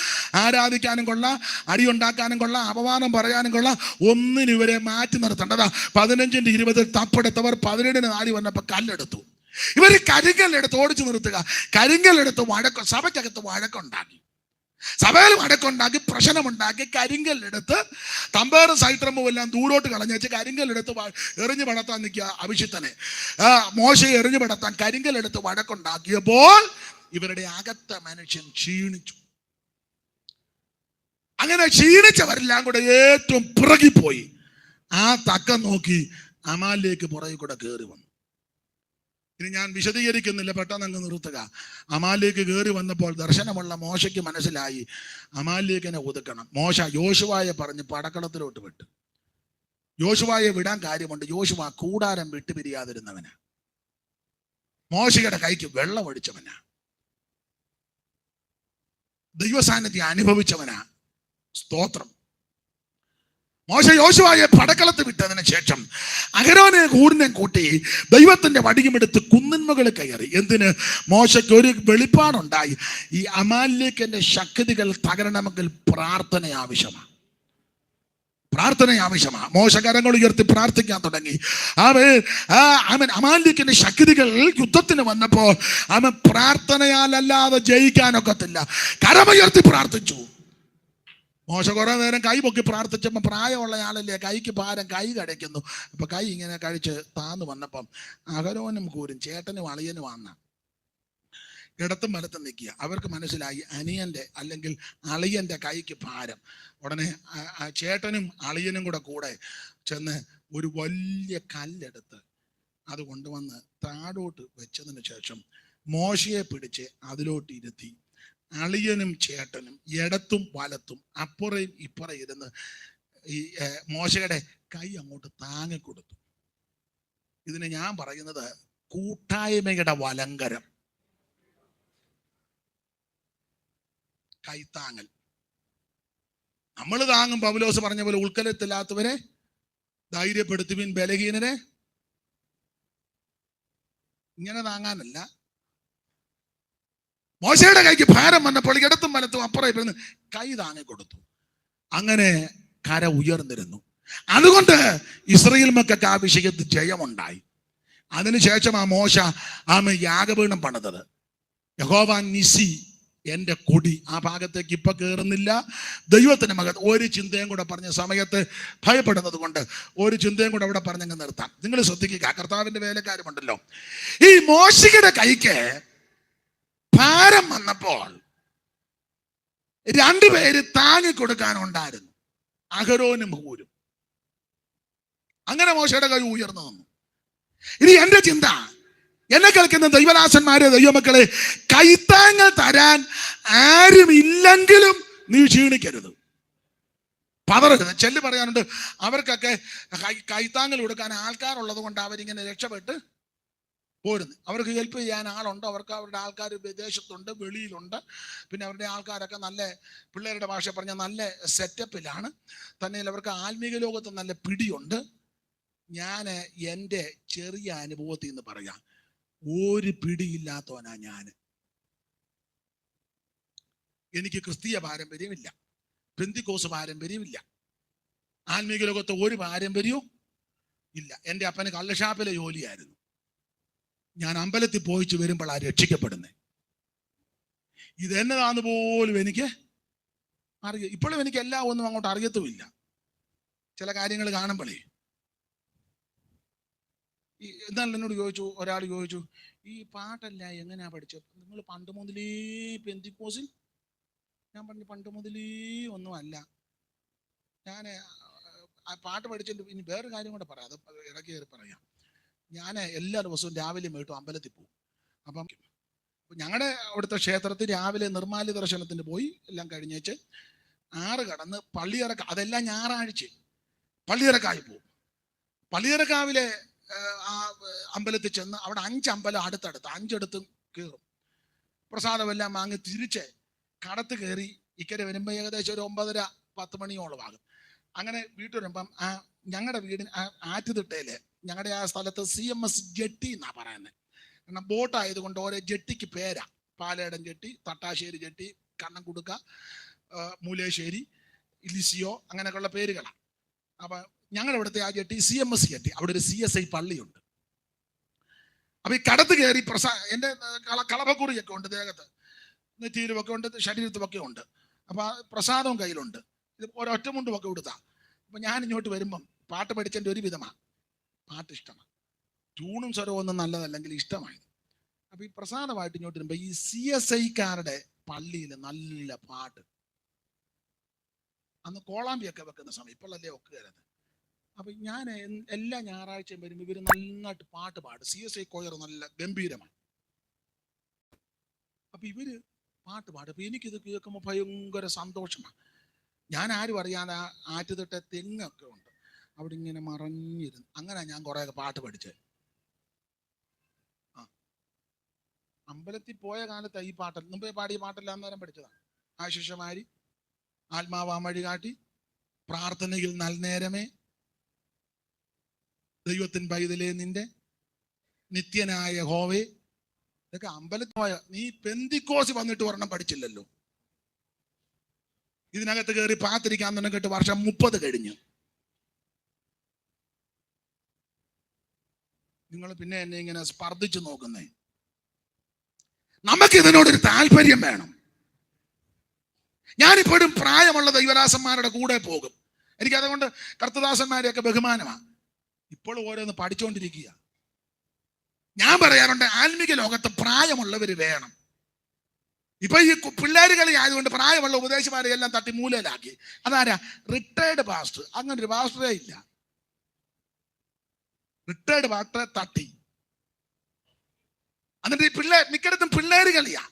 ആരാധിക്കാനും കൊള്ളാം, അടിയുണ്ടാക്കാനും കൊള്ളാം, അപമാനം പറയാനും കൊള്ളാം. ഒന്നിനും ഇവരെ മാറ്റി നിർത്തേണ്ടതാ. 15-ന്റെ 20 തപ്പെടുത്തവർ 17-ന് 4 വന്നപ്പോ കല്ലെടുത്തു. ഇവര് കരിങ്കല്ലെടുത്ത് ഓടിച്ചു നിർത്തുക. കരിങ്കല്ലെടുത്ത് സഭയ്ക്കകത്ത് വഴക്കുണ്ടാക്കി. സഭയിൽ വടക്കുണ്ടാക്കി, പ്രശ്നമുണ്ടാക്കി, കരിങ്കല്ലെടുത്ത് തമ്പേറും സൈത്രമും എല്ലാം ദൂരോട്ട് കളഞ്ഞേച്ച് കരിങ്കല്ലെടുത്ത് എറിഞ്ഞു പടത്താൻ നിൽക്കുക അഭിഷിക്തനെ. മോശയെ എറിഞ്ഞു പടത്താൻ കരിങ്കല്ലെടുത്ത് വടക്കുണ്ടാക്കിയപ്പോൾ ഇവരുടെ അകത്ത മനുഷ്യൻ ക്ഷീണിച്ചു. അങ്ങനെ ക്ഷീണിച്ചവരെല്ലാം കൂടെ ഏറ്റവും പിറകിപ്പോയി. ആ തക്കം നോക്കി അമാലിലേക്ക് പുറകെ കൂടെ കയറി വന്നു. ഇനി ഞാൻ വിശദീകരിക്കുന്നില്ല, പെട്ടെന്ന് അങ്ങ് നിർത്തുക. അമാലേക്ക് കയറി വന്നപ്പോൾ ദർശനമുള്ള മോശയ്ക്ക് മനസ്സിലായി അമാലേക്കിനെ ഒതുക്കണം. മോശ യോശുവയെ പറഞ്ഞ് പടക്കളത്തിലോട്ട് വിട്ടു. യോശുവയെ വിടാൻ കാര്യമുണ്ട്. യോശുവ കൂടാരം വിട്ടുപിരിയാതിരുന്നവനാ, മോശയുടെ കൈക്ക് വെള്ളം ഒഴിച്ചവനാ, ദൈവസാന്നിധ്യം അനുഭവിച്ചവനാ. സ്തോത്രം. മോശ യോശുവയെ പടക്കളത്ത് വിട്ടതിന് ശേഷം അഹരോനെ കൂടിനെ കൂട്ടി ദൈവത്തിന്റെ വടിയുമെടുത്ത് കുന്നിന്മകളിൽ കയറി. എന്തിന്? മോശയ്ക്ക് ഒരു വെളിപ്പാടുണ്ടായി. ഈ അമാലേക്കിന്റെ ശക്തികൾ തകരണമെങ്കിൽ പ്രാർത്ഥന ആവശ്യമാണ്. മോശ കരങ്ങൾ ഉയർത്തി പ്രാർത്ഥിക്കാൻ തുടങ്ങി. അവൻ അമാലേക്കിന്റെ ശക്തികൾ യുദ്ധത്തിന് വന്നപ്പോ അവൻ പ്രാർത്ഥനയാലല്ലാതെ ജയിക്കാനൊക്കത്തില്ല. കരമുയർത്തി പ്രാർത്ഥിച്ചു. മോശ കുറെ നേരം കൈ പൊക്കി പ്രാർത്ഥിച്ചപ്പോൾ പ്രായമുള്ള ആളല്ലേ, കൈക്ക് ഭാരം, കൈ കടയ്ക്കുന്നു. അപ്പൊ കൈ ഇങ്ങനെ കഴിച്ച് താന്നു വന്നപ്പം അഹരോനും കൂരും ചേട്ടനും അളിയനും വന്ന ഇടത്തും വലത്തും നിൽക്കുക. അവർക്ക് മനസ്സിലായി അനിയന്റെ അല്ലെങ്കിൽ അളിയന്റെ കൈക്ക് ഭാരം. ഉടനെ ചേട്ടനും അളിയനും കൂടെ ചെന്ന് ഒരു വലിയ കല്ലെടുത്ത് അത് കൊണ്ടുവന്ന് താഴോട്ട് വെച്ചതിന് ശേഷം മോശയെ പിടിച്ച് അതിലോട്ട് ഇരുത്തി. അളിയനും ചേട്ടനും ഇടത്തും വലത്തും അപ്പുറയും ഇപ്പുറയും ഇരുന്ന് ഈ മോശയുടെ കൈ അങ്ങോട്ട് താങ്ങിക്കൊടുത്തു. ഇതിന് ഞാൻ പറയുന്നത് കൂട്ടായ്മയുടെ വലങ്കരം, കൈത്താങ്ങൽ. നമ്മൾ താങ്ങും. പൗലോസ് പറഞ്ഞ പോലെ ഉൾക്കലത്തില്ലാത്തവരെ ധൈര്യപ്പെടുത്തുവിൻ, ബലഹീനരെ ഇങ്ങനെ താങ്ങാനല്ല. മോശയുടെ കൈക്ക് ഭാരം വന്നപ്പോൾ ഇടത്തും വലത്തും അപ്പുറം കൈ താങ്ങിക്കൊടുത്തു. അങ്ങനെ കര ഉയർന്നിരുന്നു. അതുകൊണ്ട് ഇസ്രായേൽ മക്കൾക്ക് ആ വിഷയത്തിൽ ജയമുണ്ടായി. അതിനുശേഷം ആ മോശ യാഗപീഠം പണിതത്. യഹോവ നിസി, എന്റെ കൊടി. ആ ഭാഗത്തേക്ക് ഇപ്പൊ കയറുന്നില്ല. ദൈവത്തിന്റെ മകൻ ഒരു ചിന്തയും കൂടെ പറഞ്ഞ സമയത്ത് ഭയപ്പെടുന്നത് കൊണ്ട് ഒരു ചിന്തയും കൂടെ അവിടെ പറഞ്ഞങ്ങ് നിർത്താം. നിങ്ങൾ ശ്രദ്ധിക്കുക, കർത്താവിന്റെ വേലക്കാരുമുണ്ടല്ലോ. ഈ മോശയുടെ കൈക്ക് ഭാരം വന്നപ്പോൾ രണ്ടുപേര് താങ്ങിക്കൊടുക്കാനുണ്ടായിരുന്നു, അഹരോനും ഹൂരും. അങ്ങനെ മോശയുടെ കൈ ഉയർന്നു വന്നു. ഇനി എന്റെ ചിന്ത, എന്നെ കേൾക്കുന്ന ദൈവദാസന്മാരെ, ദൈവമക്കളെ, കൈത്താങ്ങൾ തരാൻ ആരും ഇല്ലെങ്കിലും നീ ക്ഷീണിക്കരുത്, പതറരുത്. ചെല്ലു പറയാനുണ്ട്, അവർക്കൊക്കെ കൈത്താങ്ങൾ കൊടുക്കാൻ ആൾക്കാരുള്ളത് കൊണ്ട് അവരിങ്ങനെ രക്ഷപ്പെട്ട് പോരുന്നു. അവർക്ക് ഹെൽപ്പ് ചെയ്യാൻ ആളുണ്ട്, അവർക്ക് അവരുടെ ആൾക്കാർ വിദേശത്തുണ്ട്, വെളിയിലുണ്ട്. പിന്നെ അവരുടെ ആൾക്കാരൊക്കെ നല്ല, പിള്ളേരുടെ ഭാഷ പറഞ്ഞാൽ നല്ല സെറ്റപ്പിലാണ്. തന്നെ അവർക്ക് ആത്മീക ലോകത്ത് നല്ല പിടിയുണ്ട്. ഞാൻ എൻ്റെ ചെറിയ അനുഭവത്തിൽ നിന്ന് പറയാം, ഒരു പിടിയില്ലാത്തവനാ ഞാൻ. എനിക്ക് ക്രിസ്തീയ പാരമ്പര്യമില്ല, പെന്തിക്കോസ് പാരമ്പര്യമില്ല, ആത്മീക ലോകത്ത് ഒരു പാരമ്പര്യവും ഇല്ല. എൻ്റെ അപ്പന് കള്ളുഷാപ്പിലെ ജോലിയായിരുന്നു. ഞാൻ അമ്പലത്തിൽ പോയിച്ചു വരുമ്പോഴാണ് രക്ഷിക്കപ്പെടുന്നത്. ഇതെന്നതാന്ന് പോലും എനിക്ക് അറിയാം. ഇപ്പോഴും എനിക്ക് എല്ലാം ഒന്നും അങ്ങോട്ട് അറിയത്തുമില്ല. ചില കാര്യങ്ങൾ കാണുമ്പോഴേ എന്നാലും എന്നോട് ചോദിച്ചു, ഒരാൾ ചോദിച്ചു, ഈ പാട്ടല്ല എങ്ങനെയാ പഠിച്ചത്? നിങ്ങൾ പണ്ട് മുതലേ പെന്തിക്കോസിൽ? ഞാൻ പറഞ്ഞു, പണ്ട് മുതലേ ഒന്നും അല്ല. ഞാൻ പാട്ട് പഠിച്ചിട്ട് ഇനി വേറൊരു കാര്യം കൂടെ പറയാം, അത് ഇടയ്ക്ക് കയറി പറയാം. ഞാൻ എല്ലാ ദിവസവും രാവിലെ വീട്ടും അമ്പലത്തിൽ പോകും. അപ്പം ഞങ്ങളുടെ അവിടുത്തെ ക്ഷേത്രത്തിൽ രാവിലെ നിർമ്മാല്യ ദർശനത്തിന് പോയി എല്ലാം കഴിഞ്ഞേച്ച് 6 കടന്ന് പള്ളിയിറക്ക, അതെല്ലാം ഞായറാഴ്ച പള്ളിയിറക്കായി പോകും. പള്ളിയിറക്കാവിലെ ആ അമ്പലത്തിൽ ചെന്ന് അവിടെ 5 അമ്പലം അടുത്തടുത്ത് 5 അടുത്തും കയറും. പ്രസാദമെല്ലാം വാങ്ങി തിരിച്ച് കടത്ത് കയറി ഇക്കരെ വരുമ്പോൾ ഏകദേശം ഒരു 9:30-10 മണിയോളം ആകും. അങ്ങനെ വീട്ടിൽ വരുമ്പം ഞങ്ങളുടെ വീടിന് ആറ്റുതിട്ടയില് ഞങ്ങളുടെ ആ സ്ഥലത്ത് CMS ജെട്ടി എന്നാ പറയുന്നത്. കാരണം ബോട്ടായതുകൊണ്ട് ഓരോ ജെട്ടിക്ക് പേരാ. പാലേടൻ ജെട്ടി, തട്ടാശ്ശേരി ജെട്ടി, കണ്ണൻകുടുക്ക, മൂലേശ്ശേരി, ഇലിസിയോ, അങ്ങനെയൊക്കെയുള്ള പേരുകളാണ്. അപ്പൊ ഞങ്ങളുടെ ഇവിടുത്തെ ആ ജെട്ടി CMS ജെട്ടി. അവിടെ ഒരു CSI പള്ളിയുണ്ട്. അപ്പൊ ഈ കടത്ത് കയറി എൻ്റെ കളഭക്കുറിയൊക്കെ ഉണ്ട്, ദേഹത്ത് നെറ്റിയിലുമൊക്കെ ഉണ്ട്, ശരീരത്തുമൊക്കെ ഉണ്ട്. അപ്പൊ പ്രസാദവും കയ്യിലുണ്ട്. ഇത് ഒരൊറ്റമുണ്ടുമൊക്കെ കൊടുത്താ. അപ്പൊ ഞാൻ ഇങ്ങോട്ട് വരുമ്പം പാട്ട് പഠിച്ചതിൻ്റെ ഒരു വിധമാണ്, പാട്ട് ഇഷ്ടമാണ്. ട്യൂണും സ്വരവും ഒന്നും നല്ലതല്ലെങ്കിൽ ഇഷ്ടമായത്. അപ്പൊ ഈ പ്രസാദമായിട്ട് ഇങ്ങോട്ട് വരുമ്പോ ഈ CSIക്കാരുടെ പള്ളിയിൽ നല്ല പാട്ട്. അന്ന് കോളാമ്പിയൊക്കെ വെക്കുന്ന സമയം, ഇപ്പോഴല്ലേ ഒക്കെ കയറുന്നത്. അപ്പൊ ഞാൻ എല്ലാ ഞായറാഴ്ചയും വരുമ്പോൾ ഇവര് നന്നായിട്ട് പാട്ട് പാടും. CSI കൊയർ നല്ല ഗംഭീരമാണ്. അപ്പൊ ഇവര് പാട്ട് പാടും. അപ്പൊ എനിക്കിത് കേൾക്കുമ്പോൾ ഭയങ്കര സന്തോഷമാണ്. ഞാൻ ആരും അറിയാതെ ആറ്റുതൊട്ടെ തെങ്ങൊക്കെ ഉണ്ട്, അവിടെ ഇങ്ങനെ മറഞ്ഞിരുന്നു. അങ്ങനെ ഞാൻ കുറെ പാട്ട് പഠിച്ചത്. അമ്പലത്തിൽ പോയ കാലത്ത് ഈ പാട്ട് മുമ്പേ പാടിയ പാട്ടെല്ലാം അന്നേരം പഠിച്ചതാണ്. ആശിഷമാരി, ആത്മാവാ വഴി കാട്ടി, പ്രാർത്ഥനയിൽ നൽനേരമേ, ദൈവത്തിൻ പൈതലേ നിന്റെ നിത്യനായ ഹോവേ. ഇതൊക്കെ അമ്പലത്തിൽ പോയ. നീ പെന്തിക്കോസ് വന്നിട്ട് ഒരെണ്ണം പഠിച്ചില്ലല്ലോ. ഇതിനകത്ത് കയറി പാത്തിരിക്കാൻ തന്നെ കേട്ട് വർഷം 30 കഴിഞ്ഞു. നിങ്ങൾ പിന്നെ എന്നെ ഇങ്ങനെ സ്പർദ്ധിച്ചു നോക്കുന്നേ. നമുക്ക് ഇതിനോടൊരു താല്പര്യം വേണം. ഞാനിപ്പോഴും പ്രായമുള്ള ദൈവദാസന്മാരുടെ കൂടെ പോകും. എനിക്ക് അതുകൊണ്ട് കർത്തദാസന്മാരെയൊക്കെ ബഹുമാനമാണ്. ഇപ്പോൾ ഓരോന്ന് പഠിച്ചുകൊണ്ടിരിക്കുക. ഞാൻ പറയാറുണ്ട്, ആത്മീക ലോകത്ത് പ്രായമുള്ളവര് വേണം. ഇപ്പൊ ഈ പിള്ളേര് കളി ആയതുകൊണ്ട് പ്രായമുള്ള ഉപദേശമാരെ എല്ലാം തട്ടി മൂലയിലാക്കി. അതാരാ? Retired pastor. അങ്ങനെ ഒരു പാസ്റ്ററേ ഇല്ല. റിട്ടയർഡ് പാസ്റ്ററെ തട്ടി. എന്നിട്ട് ഈ മിക്കയിടത്തും പിള്ളേര് കളിയാ.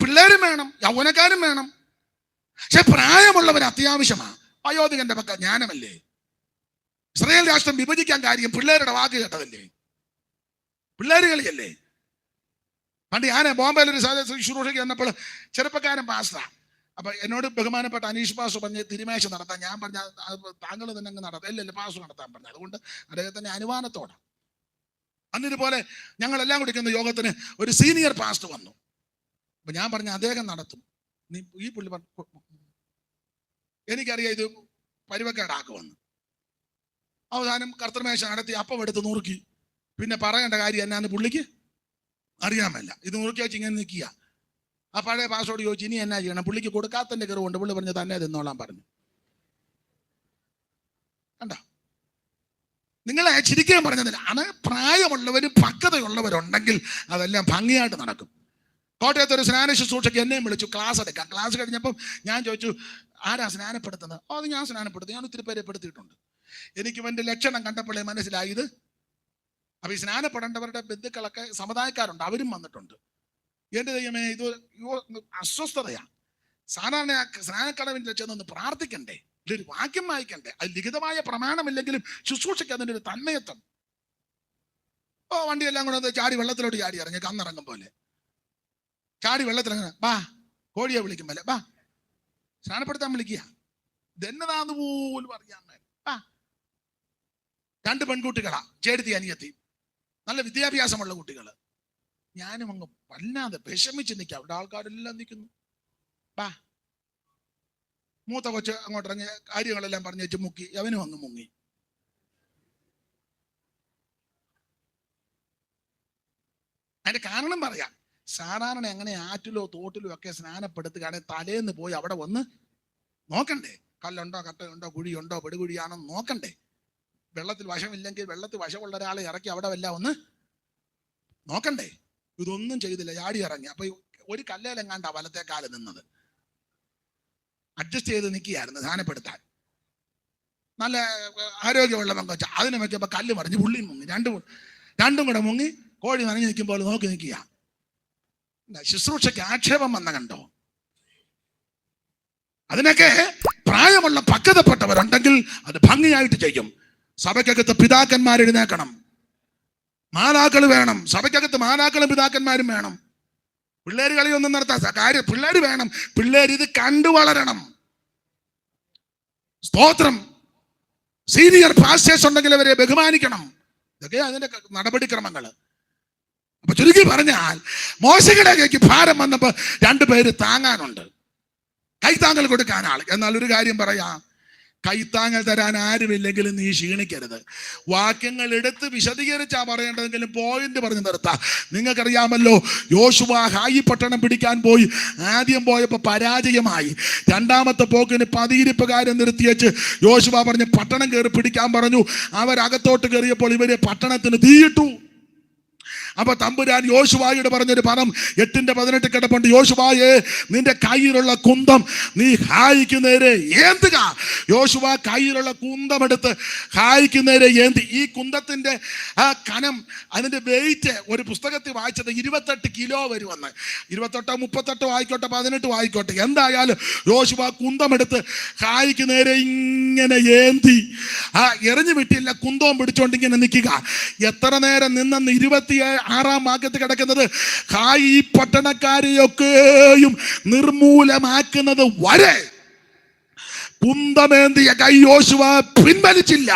പിള്ളേരും വേണം, യൗവനക്കാരും വേണം. പക്ഷെ പ്രായമുള്ളവർ അത്യാവശ്യമാണ്. വയോധികന്റെ പക്ക ജ്ഞാനമല്ലേ. ഇസ്രായേൽ രാഷ്ട്രം വിഭജിക്കാൻ കാര്യം പിള്ളേരുടെ വാക്ക് കേട്ടതല്ലേ. പിള്ളേര് കളിയല്ലേ. പണ്ട് ഞാൻ ബോംബെയിൽ ഒരു ശുശ്രൂഷയ്ക്ക് വന്നപ്പോൾ ചെറുപ്പക്കാരൻ പാസ്റ്ററാ. അപ്പൊ എന്നോട് ബഹുമാനപ്പെട്ട അനീഷ് പാസ്റ്റർ പറഞ്ഞ് തിരുമേശ നടത്താൻ. ഞാൻ പറഞ്ഞ താങ്കൾ തന്നെ അങ്ങ് നടത്താം. ഇല്ലല്ലോ, പാസ്റ്റർ നടത്താൻ പറഞ്ഞു. അതുകൊണ്ട് അദ്ദേഹത്തിന്റെ അനുമാനത്തോടെ അന്നിതുപോലെ ഞങ്ങളെല്ലാം കുടിക്കുന്ന യോഗത്തിന് ഒരു സീനിയർ പാസ്റ്റർ വന്നു. അപ്പൊ ഞാൻ പറഞ്ഞു അദ്ദേഹം നടത്തും. നീ ഈ പുള്ളി എനിക്കറിയാം ഇത് പരുവക്കേടാക്കുമെന്ന്. അവസാനം കർത്തൃമേശ നടത്തി അപ്പം എടുത്ത് നുറുക്കി. പിന്നെ പറയേണ്ട കാര്യം എന്നാന്ന് പുള്ളിക്ക് അറിയാമല്ല. ഇത് നുറുക്കി വെച്ച് ഇങ്ങനെ നിൽക്കുക. ആ പഴയ പാസ്റ്ററോട് ചോദിച്ചു, ഇനി എന്നാ ചെയ്യണം? പുള്ളിക്ക് കൊടുക്കാത്തതിന്റെ കയറുകൊണ്ട് പുള്ളി പറഞ്ഞു തന്നെ തിന്നോളാൻ പറഞ്ഞു. കണ്ടോ, നിങ്ങളെ ചിരിക്കാൻ പറഞ്ഞതില്ല. ആണ് പ്രായമുള്ളവരും പക്വതയുള്ളവരുണ്ടെങ്കിൽ അതെല്ലാം ഭംഗിയായിട്ട് നടക്കും. കോട്ടയത്ത് ഒരു സ്നാന ശുശ്രൂഷയ്ക്ക് എന്നെയും വിളിച്ചു ക്ലാസ് എടുക്കാം. ക്ലാസ് കഴിഞ്ഞപ്പം ഞാൻ ചോദിച്ചു, ആരാ സ്നാനപ്പെടുത്തുന്നത്? അത് ഞാൻ സ്നാനപ്പെടുത്തും. ഞാൻ ഒത്തിരി പേരെ പെടുത്തിയിട്ടുണ്ട്. എനിക്ക് ഇവന്റെ ലക്ഷണം കണ്ടപ്പോഴേ മനസ്സിലായത്. അപ്പൊ ഈ സ്നാനപ്പെടേണ്ടവരുടെ ബന്ധുക്കളൊക്കെ സമുദായക്കാരുണ്ട്, അവരും വന്നിട്ടുണ്ട്. എന്റെ ദൈവമേ, ഇത് അസ്വസ്ഥതയാ. സാധാരണ സ്നാനക്കടവിന്റെ ചെന്നൊന്ന് പ്രാർത്ഥിക്കണ്ടേ, ഇതൊരു വാക്യം വായിക്കണ്ടേ, അത് ലിഖിതമായ പ്രമാണമില്ലെങ്കിലും ശുശ്രൂഷയ്ക്ക് അതിൻ്റെ ഒരു തന്മയത്വം. വണ്ടിയെല്ലാം കൂടെ ചാടി വെള്ളത്തിലോട്ട് ചാടി ഇറങ്ങി, കന്നിറങ്ങും പോലെ ചാടി വെള്ളത്തിലിറങ്ങ. ബാ, കോഴിയെ വിളിക്കും പോലെ ബാ സ്നാനപ്പെടുത്താൻ വിളിക്കുക. ഇതെന്നതാന്ന് പോലും അറിയാൻ മേല. ബാ, 2 പെൺകുട്ടികളാ, ചേട്ടത്തി അനിയത്തി, നല്ല വിദ്യാഭ്യാസമുള്ള കുട്ടികള്. ഞാനും അങ്ങ് വല്ലാതെ വിഷമിച്ച് നിൽക്കുക. അവിടെ ആൾക്കാരെല്ലാം നിൽക്കുന്നു. ബാ, മൂത്ത കൊച്ച് അങ്ങോട്ട് ഇറങ്ങി കാര്യങ്ങളെല്ലാം പറഞ്ഞു വെച്ച് മുക്കി. അവനും അങ്ങ് മുങ്ങി. അതിന്റെ കാരണം പറയാം. സാധാരണ അങ്ങനെ ആറ്റിലോ തോട്ടിലോ ഒക്കെ സ്നാനപ്പെടുത്തുകയാണെങ്കിൽ തലേന്ന് പോയി അവിടെ വന്ന് നോക്കണ്ടേ, കല്ലുണ്ടോ കട്ടയുണ്ടോ കുഴിയുണ്ടോ പെടുകുഴിയാണോ നോക്കണ്ടേ. വെള്ളത്തിൽ വശമില്ലെങ്കിൽ വെള്ളത്തിൽ വശമുള്ള ഒരാളെ ഇറക്കി അവിടെ വല്ല ഒന്ന് നോക്കണ്ടേ. ഇതൊന്നും ചെയ്തില്ല, ചാടി ഇറങ്ങി. അപ്പൊ ഒരു കല്ലേലെങ്ങാണ്ടാ വലത്തേക്കാല് നിന്നത്. അഡ്ജസ്റ്റ് ചെയ്ത് നിൽക്കുകയായിരുന്നു സ്നാനപ്പെടുത്താൻ. നല്ല ആരോഗ്യമുള്ള പങ്കുവച്ച അതിനെ വെച്ചപ്പോ കല്ല് മറിഞ്ഞ് പുള്ളിയും മുങ്ങി. രണ്ടും കൂടെ മുങ്ങി കോഴി നനഞ്ഞു നിൽക്കുമ്പോൾ നോക്കി നിൽക്കുക. ശുശ്രൂഷയ്ക്ക് ആക്ഷേപം വന്ന കണ്ടോ. അതിനൊക്കെ പ്രായമുള്ള പക്വതപ്പെട്ടവരുണ്ടെങ്കിൽ അത് ഭംഗിയായിട്ട് ചെയ്യും. സഭയ്ക്കകത്ത് പിതാക്കന്മാർ എഴുന്നേക്കണം, മാതാക്കൾ വേണം. സഭയ്ക്കകത്ത് മാതാക്കളും പിതാക്കന്മാരും വേണം. പിള്ളേര് കളിയൊന്നും നടത്താൻ കാര്യം. പിള്ളേര് വേണം. പിള്ളേർ ഇത് കണ്ടു വളരണം. സ്തോത്രം. സീനിയർ പാസ്റ്റേഴ്സ് ഉണ്ടെങ്കിൽ അവരെ ബഹുമാനിക്കണം. ഇതൊക്കെ അതിന്റെ നടപടിക്രമങ്ങള്. അപ്പൊ ചുരുക്കി പറഞ്ഞാൽ മോശയുടെ കൈക്ക് ഭാരം വന്നപ്പോ 2 പേര് താങ്ങാനുണ്ട്, കൈത്താങ്ങൽ കൊടുക്കാൻ ആൾ. എന്നാൽ ഒരു കാര്യം പറയാം, കൈത്താങ്ങൽ തരാൻ ആരുമില്ലെങ്കിലും നീ ക്ഷീണിക്കരുത്. വാക്യങ്ങൾ എടുത്ത് വിശദീകരിച്ചാ പറയേണ്ടതെങ്കിലും പോയിന്റ് പറഞ്ഞു നിർത്താം. നിങ്ങൾക്കറിയാമല്ലോ, യോശുവ ഹായി പട്ടണം പിടിക്കാൻ പോയി. ആദ്യം പോയപ്പോ പരാജയമായി. 2ാമത്തെ പോക്കിന് 10 നിർത്തിവെച്ച് യോശുവ പറഞ്ഞ് പട്ടണം കയറി പിടിക്കാൻ പറഞ്ഞു. അവരകത്തോട്ട് കയറിയപ്പോൾ ഇവരെ പട്ടണത്തിന് തീയിട്ടു. അപ്പൊ തമ്പുരാൻ യോശുവായോട് പറഞ്ഞൊരു പദം 8:18 കിടപ്പുണ്ട്. യോശുവായേ, നിന്റെ കയ്യിലുള്ള കുന്തം നീ ഹായിക്ക് നേരെ ഏന്തുക. യോശുവ കയ്യിലുള്ള കുന്തമെടുത്ത് ഹായിക്ക് നേരെ ഏന്തി. ഈ കുന്തത്തിന്റെ ആ കനം, അതിന്റെ വെയിറ്റ് ഒരു പുസ്തകത്തിൽ വായിച്ചത് 28 കിലോ വരുമെന്ന്. 28 38 ആയിക്കോട്ടെ 18 ആയിക്കോട്ടെ, എന്തായാലും യോശുവ കുന്തമെടുത്ത് ഹായിക്ക് നേരെ ഇങ്ങനെ ഏന്തി. ആ എറിഞ്ഞു വിട്ടില്ല, കുന്തവും പിടിച്ചോണ്ട് ഇങ്ങനെ നിൽക്കുക. എത്ര നേരം നിന്നെന്ന് 26-ാം വാക്യത്തിൽ കിടക്കുന്നത്, ഹായി പട്ടണക്കാരെയൊക്കെയും നിർമൂലമാക്കുന്നത് വരെ കുന്തമേന്തിയ കൈ യോശുവ പിൻവലിച്ചില്ല.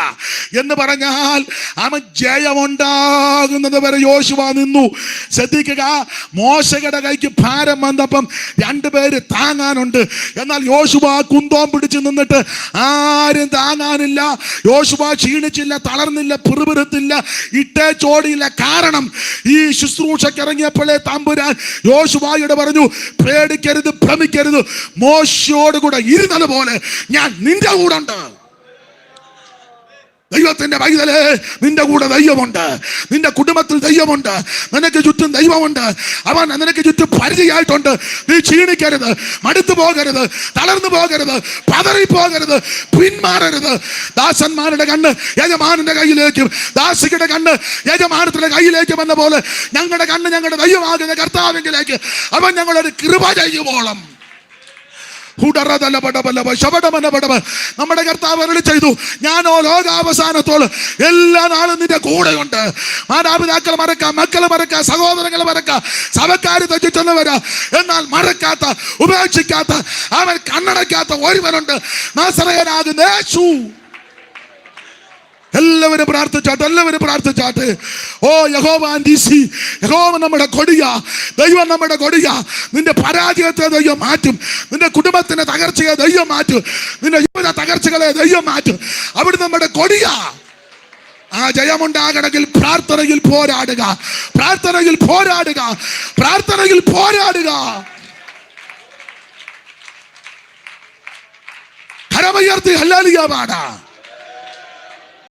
എന്ന് പറഞ്ഞാൽ അവൻ ജയമുണ്ടാകുന്നത് വരെ യോശുവ നിന്നു. ശ്രദ്ധിക്കുക, മോശയുടെ കൈക്ക് ഭാരം വന്നപ്പം 2 പേര് താങ്ങാനുണ്ട്. എന്നാൽ യോശുവ കുന്തം പിടിച്ച് നിന്നിട്ട് ആരും താങ്ങാനില്ല. യോശുവ ക്ഷീണിച്ചില്ല, തളർന്നില്ല, പിറുപിറുത്തില്ല, ഇട്ടേ ചോടിയില്ല. കാരണം ഈ ശുശ്രൂഷയ്ക്ക് ഇറങ്ങിയപ്പോഴേ തമ്പുരാൻ യോശുവയോട് പറഞ്ഞു, പേടിക്കരുത്, ഭ്രമിക്കരുത്, മോശയോട് കൂടെ ഇരുന്നത് പോലെ ഞാൻ നിന്റെ കൂടെ ഉണ്ട്. ദൈവത്തിന്റെ പൈതലേ, നിന്റെ കൂടെ ദൈവമുണ്ട്. നിന്റെ കുടുംബത്തിൽ ദൈവമുണ്ട്. നിനക്ക് ചുറ്റും ദൈവമുണ്ട്. അവൻ നിനക്ക് ചുറ്റും പരിചയമായിട്ടുണ്ട്. നീ ക്ഷീണിക്കരുത്, മടുത്തു പോകരുത്, തളർന്നു പോകരുത്, പതറിപ്പോകരുത്, പിന്മാറരുത്. ദാസന്മാരുടെ കണ്ണ് യജമാനന്റെ കയ്യിലേക്കും ദാസിയുടെ കണ്ണ് യജമാനത്തിന്റെ കയ്യിലേക്കും എന്ന പോലെ ഞങ്ങളുടെ കണ്ണ് ഞങ്ങളുടെ ദൈവമാകുന്ന കർത്താവിലേക്ക് അവൻ ഞങ്ങളൊരു കൃപ ചെയ്യുവോളം നമ്മുടെ കർത്താവ് അരുളി ചെയ്തു, ഞാനോ ലോകാവസാനത്തോളം എല്ലാ നാളും നിന്റെ കൂടെയുണ്ട്. മാതാപിതാക്കൾ മറക്കാം, മക്കൾ മറക്കാം, സഹോദരങ്ങൾ മറക്കാം, സഭക്കാര് തെറ്റിച്ചെന്നവരാ, എന്നാൽ മറക്കാത്ത, ഉപേക്ഷിക്കാത്ത, അവൻ കണ്ണടയ്ക്കാത്ത ഒരുവനുണ്ട്, നാസറേയനാകുന്ന യേശു. എല്ലാവരും പ്രാർത്ഥിച്ചാട്ടെ, എല്ലാവരും പ്രാർത്ഥിച്ചാട്ടെ. ഓ യഹോവ നീസി, യഹോവ നമ്മുടെ കൊടിയ, ദൈവം നമ്മുടെ കൊടിയ. നിന്റെ പരാജയത്തെ ദൈവം മാറ്റും. നിന്റെ കുടുംബത്തിന്റെ തകർച്ചയെ ദൈവം മാറ്റും. നിന്റെ യുവത തകർച്ചകളെ ദൈവം മാറ്റും. അവിടെ നമ്മുടെ കൊടിയ. ആ ജയമുണ്ടാകണമെങ്കിൽ പ്രാർത്ഥനയിൽ പോരാടുക, പ്രാർത്ഥനയിൽ പോരാടുക, പ്രാർത്ഥനയിൽ പോരാടുക. കരമുയർത്തി ഹല്ലേലൂയ പാടാ.